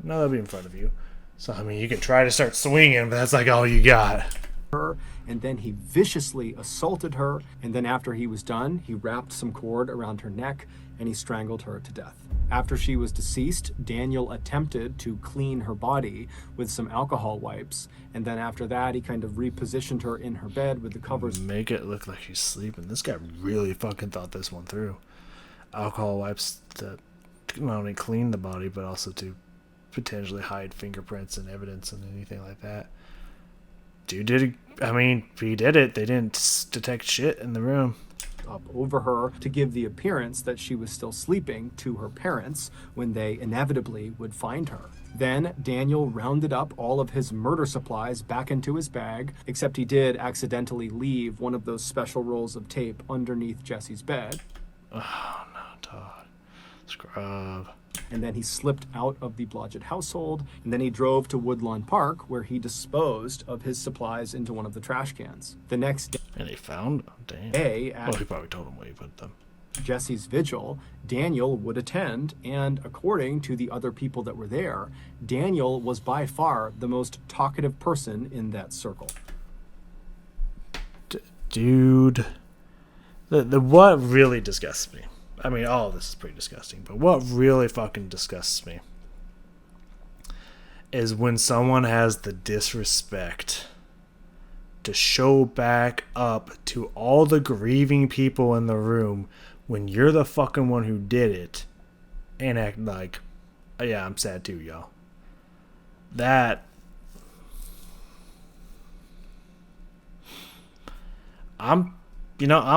no, that'll be in front of you. So I mean, you can try to start swinging, but that's like all you got. Her, and then he viciously assaulted her, and then after he was done, he wrapped some cord around her neck and he strangled her to death. After she was deceased, Daniel attempted to clean her body with some alcohol wipes, and then after that he kind of repositioned her in her bed with the covers. Make it look like she's sleeping. This guy really fucking thought this one through. Alcohol wipes to not only clean the body, but also to potentially hide fingerprints and evidence and anything like that. Dude did it. I mean, he did it. They didn't detect shit in the room. Up over her to give the appearance that she was still sleeping to her parents when they inevitably would find her. Then Daniel rounded up all of his murder supplies back into his bag, except he did accidentally leave one of those special rolls of tape underneath Jesse's bed. Oh no, Todd. Scrub. And then he slipped out of the Blodgett household, and then he drove to Woodlawn Park, where he disposed of his supplies into one of the trash cans. The next And he found them. Damn. day, Well, at he probably told him where he put them. Jesse's vigil, Daniel would attend, and according to the other people that were there, Daniel was by far the most talkative person in that circle. Dude. The what really disgusts me. I mean, all of this is pretty disgusting, but what really fucking disgusts me is when someone has the disrespect to show back up to all the grieving people in the room when you're the fucking one who did it and act like, oh, yeah, I'm sad too, y'all. That I'm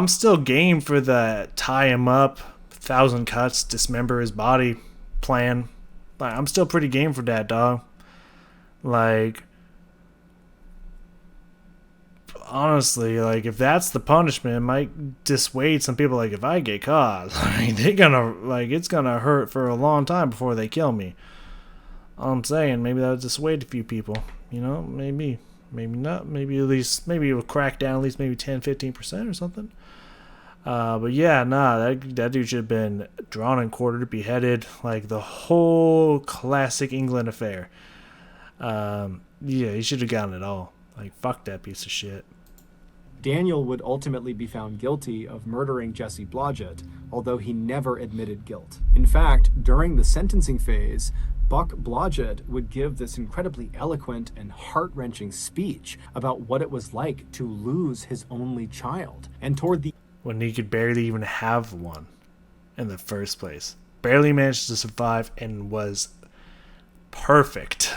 still game for the tie him up, 1,000 cuts, dismember his body plan. Like, I'm still pretty game for that, dog. Like, honestly, like, if that's the punishment, it might dissuade some people. Like, if I get caught, like, it's gonna hurt for a long time before they kill me. All I'm saying, maybe that'll dissuade a few people. Maybe not. Maybe it will crack down at least maybe 10-15% or something. But yeah, that dude should have been drawn and quartered, beheaded, like the whole classic England affair. Yeah, he should have gotten it all. Like, fuck that piece of shit. Daniel would ultimately be found guilty of murdering Jesse Blodgett, although he never admitted guilt. In fact, during the sentencing phase, Buck Blodgett would give this incredibly eloquent and heart-wrenching speech about what it was like to lose his only child. And toward the when he could barely even have one in the first place. Barely managed to survive and was perfect.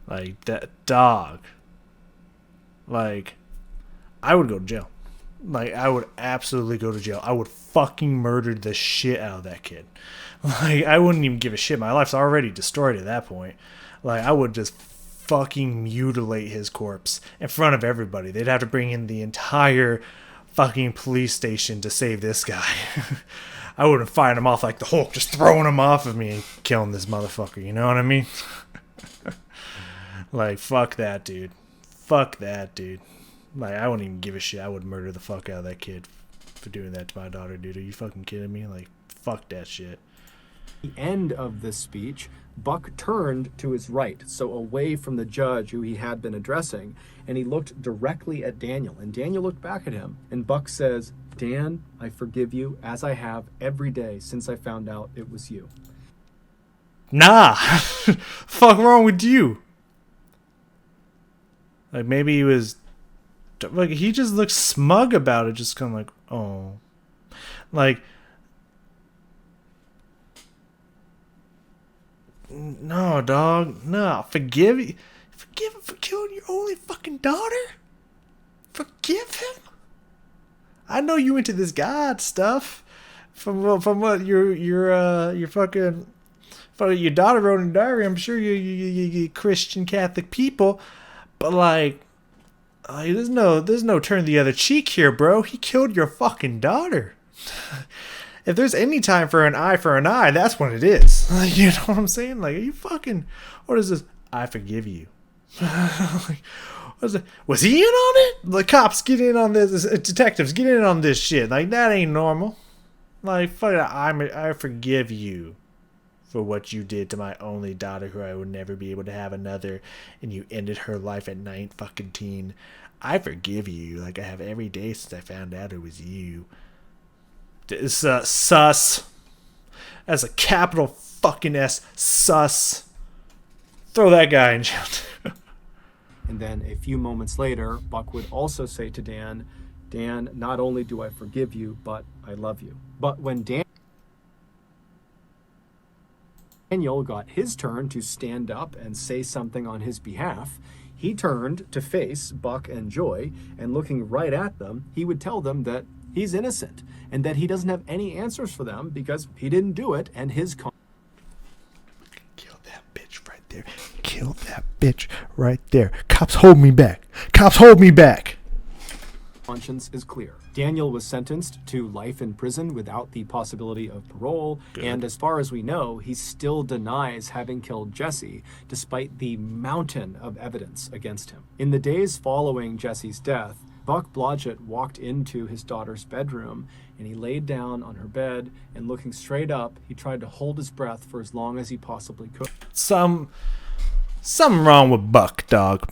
Like, that dog. Like, I would go to jail. Like, I would absolutely go to jail. I would fucking murder the shit out of that kid. Like, I wouldn't even give a shit. My life's already destroyed at that point. Like, I would just fucking mutilate his corpse in front of everybody. They'd have to bring in the entire fucking police station to save this guy. I wouldn't fight him off like the Hulk, just throwing him off of me and killing this motherfucker. You know what I mean? Like, fuck that, dude. Fuck that, dude. Like, I wouldn't even give a shit. I would murder the fuck out of that kid for doing that to my daughter, dude. Are you fucking kidding me? Like, fuck that shit. At the end of this speech, Buck turned to his right, so away from the judge who he had been addressing, and he looked directly at Daniel. And Daniel looked back at him, and Buck says, "Dan, I forgive you, as I have every day since I found out it was you." Nah. Fuck wrong with you? Like, maybe he was... Like, he just looked smug about it, just kind of like, oh. Like... No, dog. No. Forgive him for killing your only fucking daughter? Forgive him? I know you into this God stuff. From what your fucking your daughter wrote in a diary. I'm sure you Christian Catholic people, but like there's no turn the other cheek here, bro. He killed your fucking daughter. If there's any time for an eye, that's when it is. Like, you know what I'm saying? Like, are you fucking... What is this? I forgive you. Like, Was he in on it? The cops get in on this. Detectives get in on this shit. Like, that ain't normal. Like, fuck it. I forgive you for what you did to my only daughter, who I would never be able to have another, and you ended her life at 19. I forgive you. Like, I have every day since I found out it was you. It's sus. That's a capital fucking S. Sus. Throw that guy in jail. And then a few moments later, Buck would also say to Dan, Dan, not only do I forgive you, but I love you. But when Daniel got his turn to stand up and say something on his behalf, he turned to face Buck and Joy, and looking right at them, he would tell them that he's innocent and that he doesn't have any answers for them because he didn't do it, and his Kill that bitch right there. Kill that bitch right there. Cops, hold me back. Cops, hold me back. conscience is clear. Daniel was sentenced to life in prison without the possibility of parole, and as far as we know, he still denies having killed Jesse, despite the mountain of evidence against him. In the days following Jesse's death, Buck Blodgett walked into his daughter's bedroom, and he laid down on her bed, and looking straight up, he tried to hold his breath for as long as he possibly could. Something wrong with Buck, dog.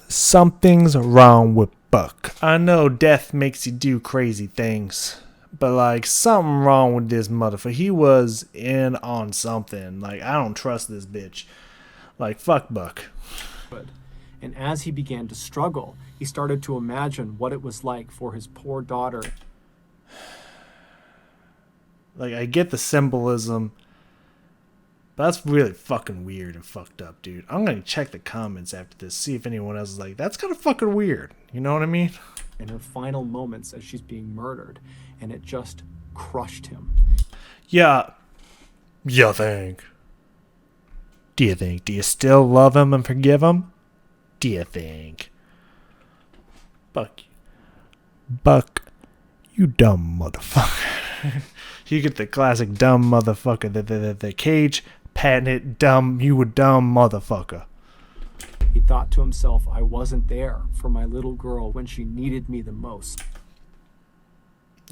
Something's wrong with Buck. I know death makes you do crazy things, but like, something wrong with this motherfucker. He was in on something. Like, I don't trust this bitch. Like, fuck Buck. And as he began to struggle, he started to imagine what it was like for his poor daughter. Like, I get the symbolism, but that's really fucking weird and fucked up, dude. I'm gonna check the comments after this, see if anyone else is like, that's kind of fucking weird. You know what I mean? In her final moments as she's being murdered, and it just crushed him. Yeah. You think? Do you think? Do you still love him and forgive him? Do you think? Buck, you dumb motherfucker. You get the classic dumb motherfucker. The Cage patented dumb. You a dumb motherfucker. He thought to himself, I wasn't there for my little girl when she needed me the most.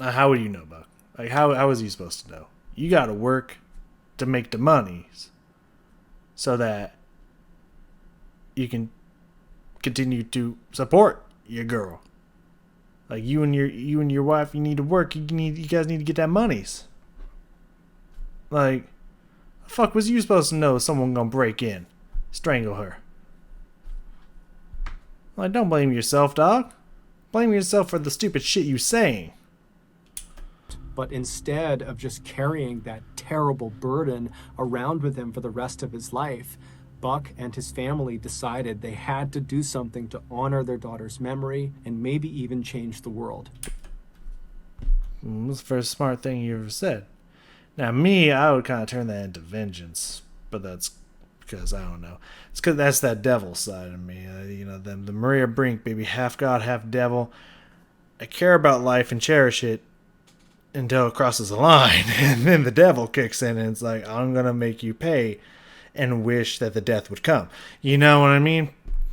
How would you know, Buck? Like, how was you supposed to know? You gotta work to make the monies so that you can continue to support your girl. Like, you and your wife, you need to work. You guys need to get that monies. Like, the fuck was you supposed to know someone gonna break in, strangle her? Like, don't blame yourself, dog. Blame yourself for the stupid shit you saying. But instead of just carrying that terrible burden around with him for the rest of his life, Buck and his family decided they had to do something to honor their daughter's memory and maybe even change the world. That's the first smart thing you ever said. Now, me, I would kind of turn that into vengeance, but that's because, I don't know. It's because that's that devil side of me. You know, the Maria Brink, baby, half God, half devil. I care about life and cherish it until it crosses a line, and then the devil kicks in, and it's like, I'm going to make you pay and wish that the death would come. You know what I mean?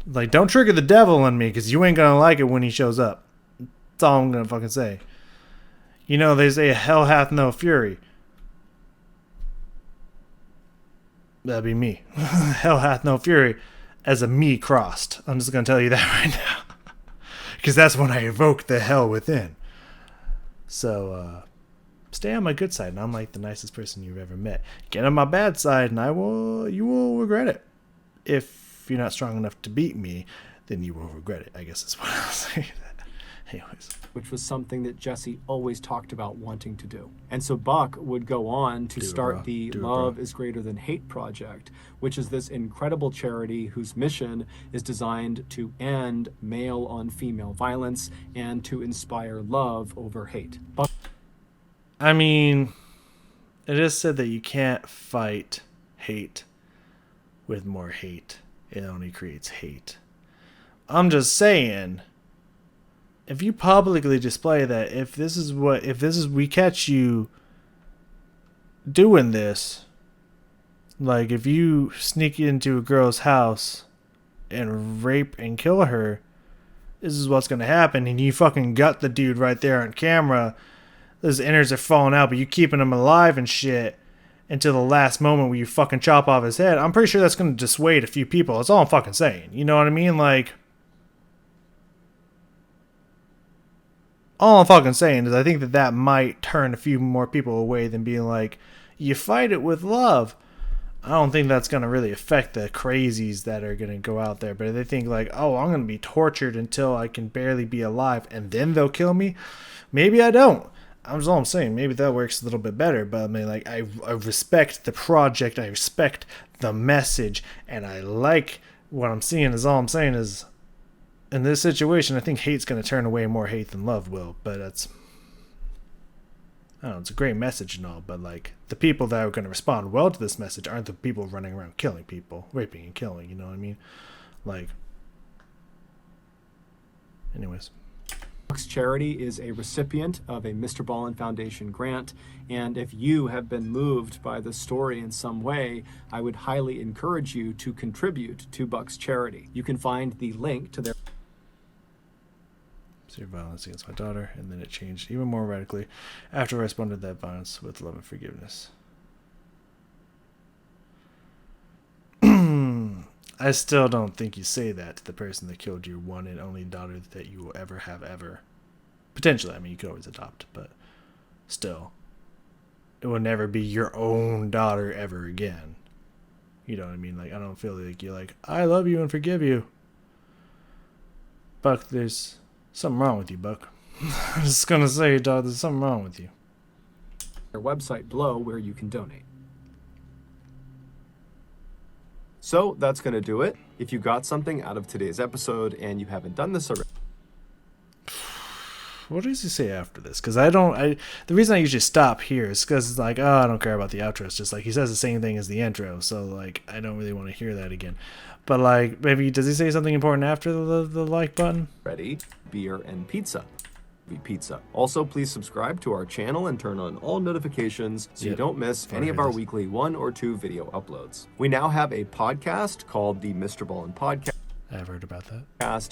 Like, don't trigger the devil on me, because you ain't going to like it when he shows up. That's all I'm going to fucking say. You know, they say hell hath no fury. That'd be me. Hell hath no fury as a me crossed. I'm just going to tell you that right now. Because that's when I evoke the hell within. So, stay on my good side, and I'm like the nicest person you've ever met. Get on my bad side, and you will regret it. If you're not strong enough to beat me, then you will regret it. I guess that's what I'll say. Anyways. Which was something that Jesse always talked about wanting to do. And so Buck would go on to start the Love is Greater Than Hate project, which is this incredible charity whose mission is designed to end male-on-female violence and to inspire love over hate. I mean, it is said that you can't fight hate with more hate. It only creates hate. I'm just saying, if you publicly display that, if we catch you doing this, like if you sneak into a girl's house and rape and kill her, this is what's gonna happen, and you fucking gut the dude right there on camera. Those innards are falling out, but you keeping him alive and shit until the last moment where you fucking chop off his head. I'm pretty sure that's gonna dissuade a few people. That's all I'm fucking saying. You know what I mean? Like, all I'm fucking saying is I think that might turn a few more people away than being like, you fight it with love. I don't think that's going to really affect the crazies that are going to go out there. But they think like, oh, I'm going to be tortured until I can barely be alive and then they'll kill me. Maybe I don't. That's all I'm saying. Maybe that works a little bit better. But I mean, like, I respect the project. I respect the message. And I like what I'm seeing. Is all I'm saying is, in this situation, I think hate's going to turn away more hate than love will. But that's, I don't know, it's a great message and all. But like, the people that are going to respond well to this message aren't the people running around killing people, raping and killing. You know what I mean? Like, anyways. Bucks Charity is a recipient of a Mr. Ballen Foundation grant, and if you have been moved by the story in some way, I would highly encourage you to contribute to Bucks Charity. You can find the link to their Severe violence against my daughter, and then it changed even more radically after I responded to that violence with love and forgiveness. I still don't think you say that to the person that killed your one and only daughter that you will ever have ever. Potentially, I mean, you could always adopt, but still, it will never be your own daughter ever again. You know what I mean? Like, I don't feel like you're like, I love you and forgive you. Buck, there's something wrong with you, Buck. I'm just gonna say, dog, there's something wrong with you. website below where you can donate. So that's going to do it. If you got something out of today's episode and you haven't done this already, what does he say after this? Because the reason I usually stop here is because it's like, oh, I don't care about the outro. It's just like he says the same thing as the intro, so like I don't really want to hear that again. But like, maybe does he say something important after the like button? ready, beer and pizza. Pizza. Also, please subscribe to our channel and turn on all notifications so you don't miss any of our weekly 1 or 2 video uploads. We now have a podcast called the Mr. Ballen Podcast. I've heard about that.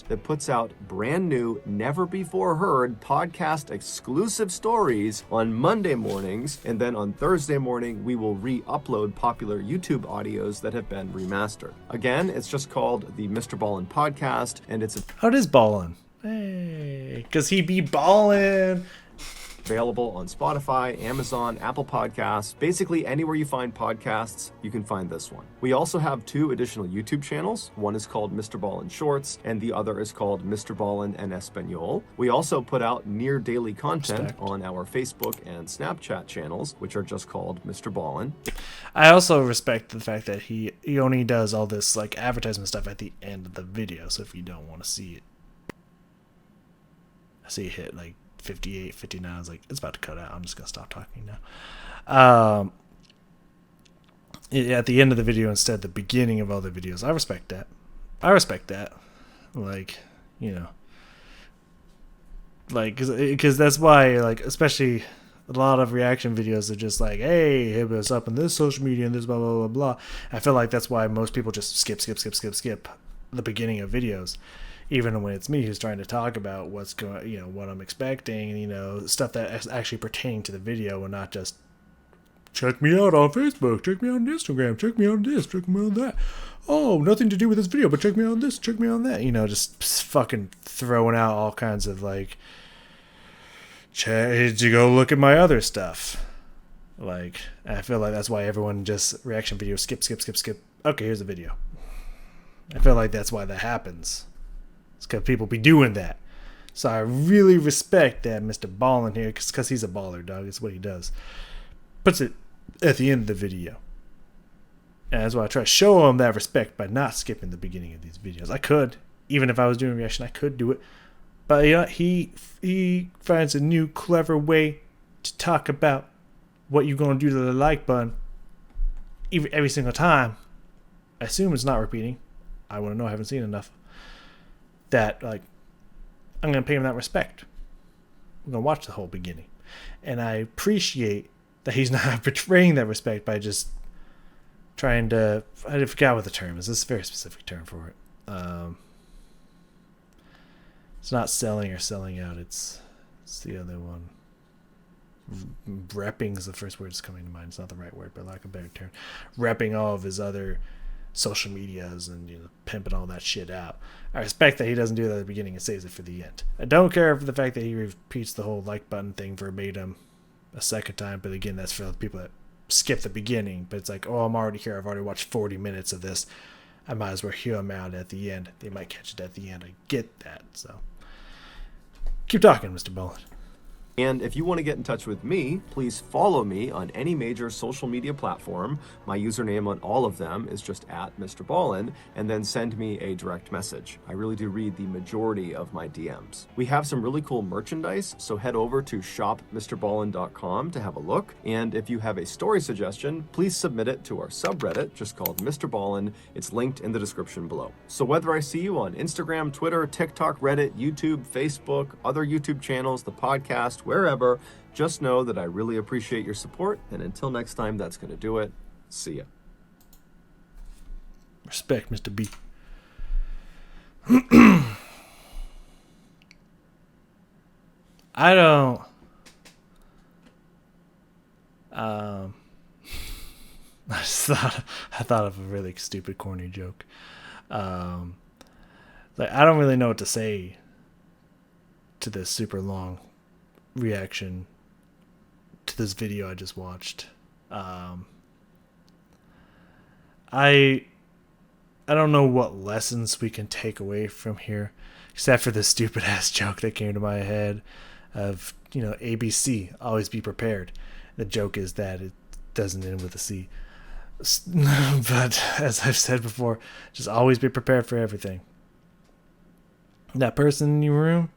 That puts out brand new, never before heard podcast exclusive stories on Monday mornings, and then on Thursday morning we will re-upload popular YouTube audios that have been remastered. Again, it's just called the Mr. Ballen Podcast, and it's How does Ballen? Hey, cause he be ballin'. available on Spotify, Amazon, Apple Podcasts, basically anywhere you find podcasts, you can find this one. We also have 2 additional YouTube channels. One is called Mr. Ballen Shorts, and the other is called Mr. Ballen en Espanol. We also put out near daily content on our Facebook and Snapchat channels, which are just called Mr. Ballen. I also respect the fact that he only does all this like advertisement stuff at the end of the video, so if you don't want to see it, I see it hit like 58, 59. I was like, it's about to cut out. I'm just gonna stop talking now. At the end of the video instead of the beginning of all the videos. I respect that. Like, you know, like because that's why, like, especially a lot of reaction videos are just like, hey, hit us up in this social media and this blah blah blah blah. I feel like that's why most people just skip the beginning of videos. Even when it's me who's trying to talk about what's going, you know, what I'm expecting, you know, stuff that is actually pertaining to the video, and not just check me out on Facebook, check me out on Instagram, check me out on this, check me out on that. Oh, nothing to do with this video, but check me out on this, check me out on that. You know, just fucking throwing out all kinds of like, did you go look at my other stuff? Like, I feel like that's why everyone just reaction videos skip. Okay, here's the video. I feel like that's why that happens. It's because people be doing that. So I really respect that Mr. Ballen here, because he's a baller, dog. It's what he does. Puts it at the end of the video. And that's why I try to show him that respect by not skipping the beginning of these videos. I could. Even if I was doing a reaction, I could do it. But you know, he finds a new clever way to talk about what you're going to do to the like button every single time. I assume it's not repeating. I want to know. I haven't seen enough. That, like, I'm going to pay him that respect. I'm going to watch the whole beginning. And I appreciate that he's not betraying that respect by just trying to, I forgot what the term is. This is a very specific term for it. It's not selling or selling out. It's the other one. Repping is the first word that's coming to mind. It's not the right word, but lack of a better term. Repping all of his other social medias and pimping all that shit out. I respect that he doesn't do that at the beginning and saves it for the end. I don't care for the fact that he repeats the whole like button thing verbatim a second time, but again, that's for the people that skip the beginning. But it's like, oh, I'm already here. I've already watched 40 minutes of this. I might as well hear them out at the end. They might catch it at the end. I get that. So keep talking, Mr. Ballen. And if you want to get in touch with me, please follow me on any major social media platform. My username on all of them is just @Mr. Ballen, and then send me a direct message. I really do read the majority of my DMs. We have some really cool merchandise, so head over to shopmrballen.com to have a look. And if you have a story suggestion, please submit it to our subreddit, just called Mr. Ballen. It's linked in the description below. So whether I see you on Instagram, Twitter, TikTok, Reddit, YouTube, Facebook, other YouTube channels, the podcast, wherever, just know that I really appreciate your support. And until next time, that's going to do it. See ya. Respect, Mr. B. I don't. I thought of a really stupid, corny joke. Like, I don't really know what to say to this super long reaction to this video I just watched. I don't know what lessons we can take away from here, except for the stupid ass joke that came to my head of, ABC, always be prepared. The joke is that it doesn't end with a C. But as I've said before, just always be prepared for everything. That person in your room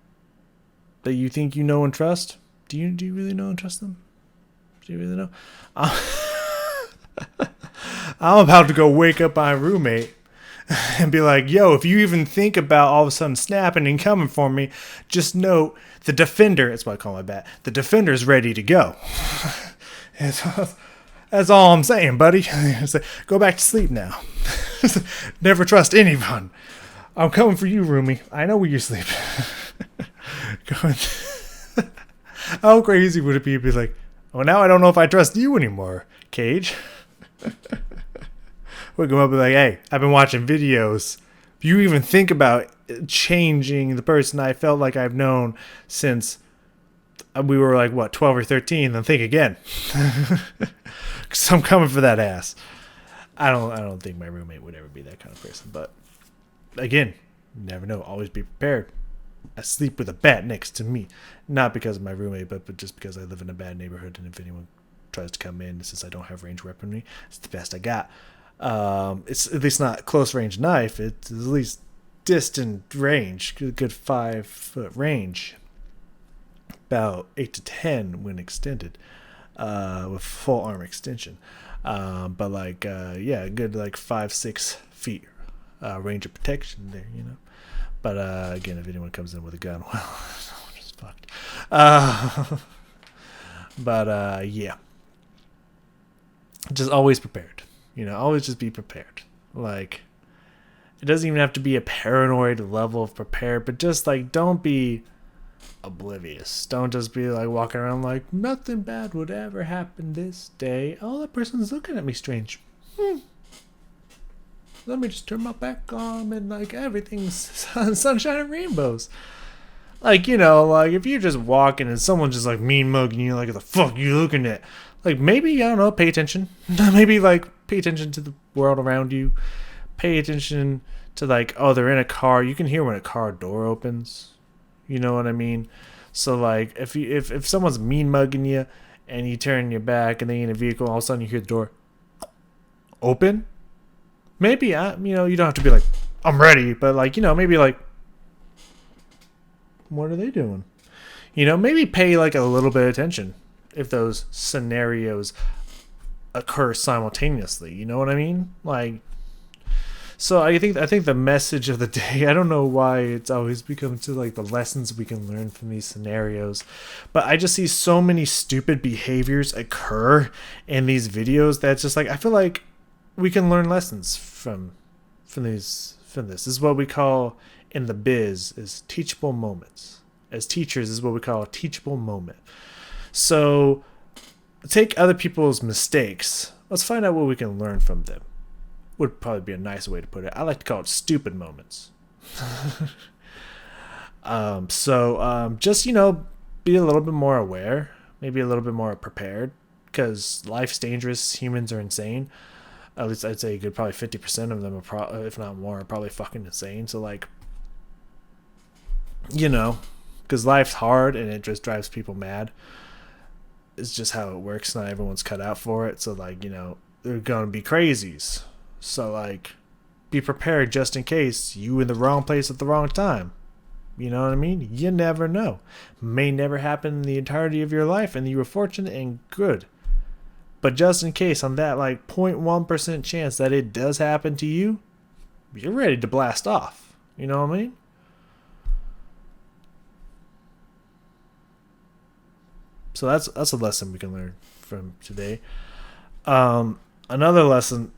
that you think you know and trust, do you really know and trust them? Do you really know? I'm about to go wake up my roommate and be like, yo, if you even think about all of a sudden snapping and coming for me, just know the defender, that's what I call my bat, the defender's ready to go. That's all I'm saying, buddy. Go back to sleep now. Never trust anyone. I'm coming for you, roomie. I know where you sleep. How crazy would it be to be like, oh, now I don't know if I trust you anymore, Cage. We'll come up and be like, hey, I've been watching videos. If you even think about changing the person I felt like I've known since we were like, what, 12 or 13, then think again. Because I'm coming for that ass. I don't think my roommate would ever be that kind of person. But again, you never know. Always be prepared. I sleep with a bat next to me. Not because of my roommate, but just because I live in a bad neighborhood. And if anyone tries to come in, since I don't have range weaponry, it's the best I got. It's at least not close range knife. It's at least distant range. Good 5 foot range. About 8 to 10 when extended. With full arm extension. But like, good like 5-6 feet range of protection there, But again, if anyone comes in with a gun, well, I'm just fucked. But yeah, just always prepared. Always just be prepared. Like, it doesn't even have to be a paranoid level of prepared, but just like, don't be oblivious. Don't just be like walking around like nothing bad would ever happen this day. Oh, that person's looking at me strange. Let me just turn my back on and like everything's sunshine and rainbows. Like, like if you're just walking and someone's just like mean mugging you, like, what the fuck you looking at? Like, maybe, I don't know, pay attention. Maybe like pay attention to the world around you. Pay attention to like, oh, they're in a car. You can hear when a car door opens. You know what I mean? So like if someone's mean mugging you and you turn your back and they in a vehicle, all of a sudden you hear the door open. Maybe you don't have to be like, I'm ready, but like, maybe like, what are they doing? Maybe pay like a little bit of attention if those scenarios occur simultaneously. You know what I mean? Like, so I think the message of the day, I don't know why it's always become to like the lessons we can learn from these scenarios, but I just see so many stupid behaviors occur in these videos that's just like, I feel like we can learn lessons from this. This is what we call in the biz is teachable moments. As teachers, this is what we call a teachable moment. So take other people's mistakes. Let's find out what we can learn from them. Would probably be a nice way to put it. I like to call it stupid moments. Just, be a little bit more aware, maybe a little bit more prepared, because life's dangerous. Humans are insane. At least I'd say a good probably 50% of them are, if not more, are probably fucking insane. So like, because life's hard and it just drives people mad. It's just how it works. Not everyone's cut out for it. So like, they're gonna be crazies. So like, be prepared just in case you in the wrong place at the wrong time. You know what I mean? You never know. May never happen in the entirety of your life, and you were fortunate and good. But just in case, on that like 0.1% chance that it does happen to you, you're ready to blast off. You know what I mean? So that's a lesson we can learn from today. Another lesson.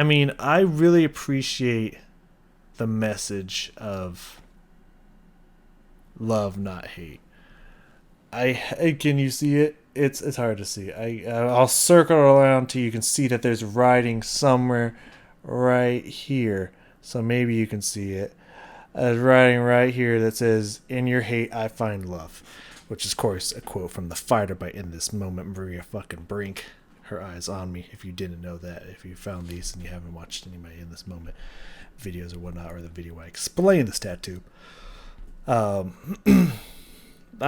I really appreciate the message of love, not hate. Can you see it? It's hard to see. I'll circle around till you can see that there's writing somewhere right here. So maybe you can see it. There's writing right here that says, "In your hate, I find love," which is, of course, a quote from the fighter by In This Moment, Maria fucking Brink. Her eyes on me. If you didn't know that, if you found these and you haven't watched anybody In This Moment videos or whatnot, or the video where I explain this tattoo, I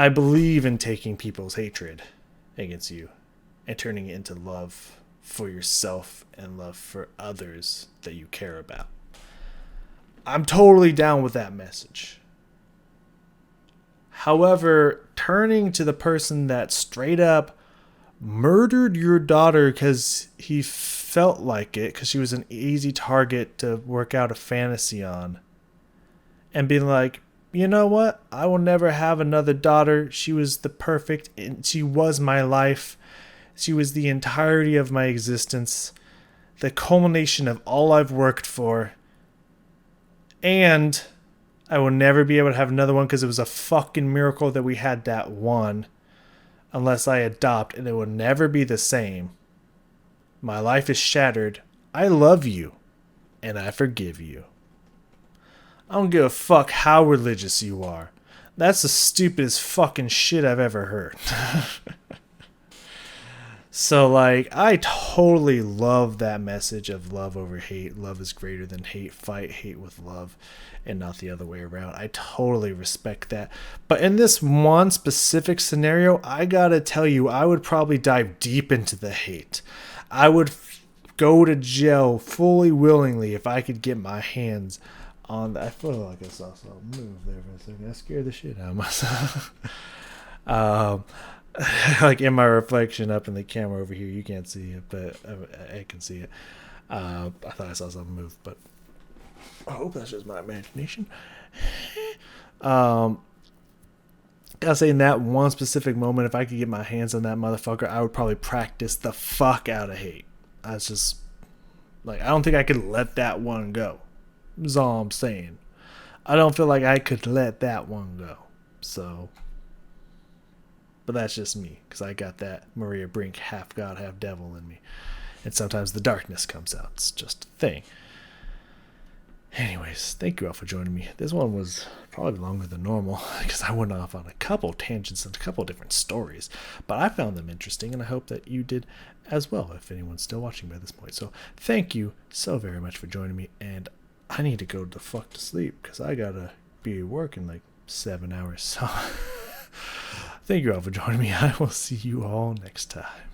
believe in taking people's hatred against you and turning it into love for yourself and love for others that you care about. I'm totally down with that message. However, turning to the person that straight up murdered your daughter because he felt like it, because she was an easy target to work out a fantasy on, and being like, you know what? I will never have another daughter. She was the perfect, she was my life. She was the entirety of my existence, the culmination of all I've worked for. And I will never be able to have another one because it was a fucking miracle that we had that one. Unless I adopt, and it will never be the same. My life is shattered. I love you, and I forgive you. I don't give a fuck how religious you are. That's the stupidest fucking shit I've ever heard. So, like, I totally love that message of love over hate. Love is greater than hate. Fight hate with love and not the other way around. I totally respect that. But in this one specific scenario, I gotta tell you, I would probably dive deep into the hate. I would go to jail fully willingly if I could get my hands on that. I feel like I saw something move there for a second. I scared the shit out of myself. Like in my reflection up in the camera over here, you can't see it, but I can see it. I thought I saw something move, but I hope that's just my imagination. Gotta say, in that one specific moment, if I could get my hands on that motherfucker, I would probably practice the fuck out of hate. That's just like, I don't think I could let that one go. That's all I'm saying. I don't feel like I could let that one go. So, but that's just me, because I got that Maria Brink half god, half devil in me. And sometimes the darkness comes out. It's just a thing. Anyways, thank you all for joining me. This one was probably longer than normal because I went off on a couple tangents and a couple different stories. But I found them interesting, and I hope that you did as well, if anyone's still watching by this point. So thank you so very much for joining me, and I need to go the fuck to sleep because I gotta be at work in like 7 hours. So thank you all for joining me. I will see you all next time.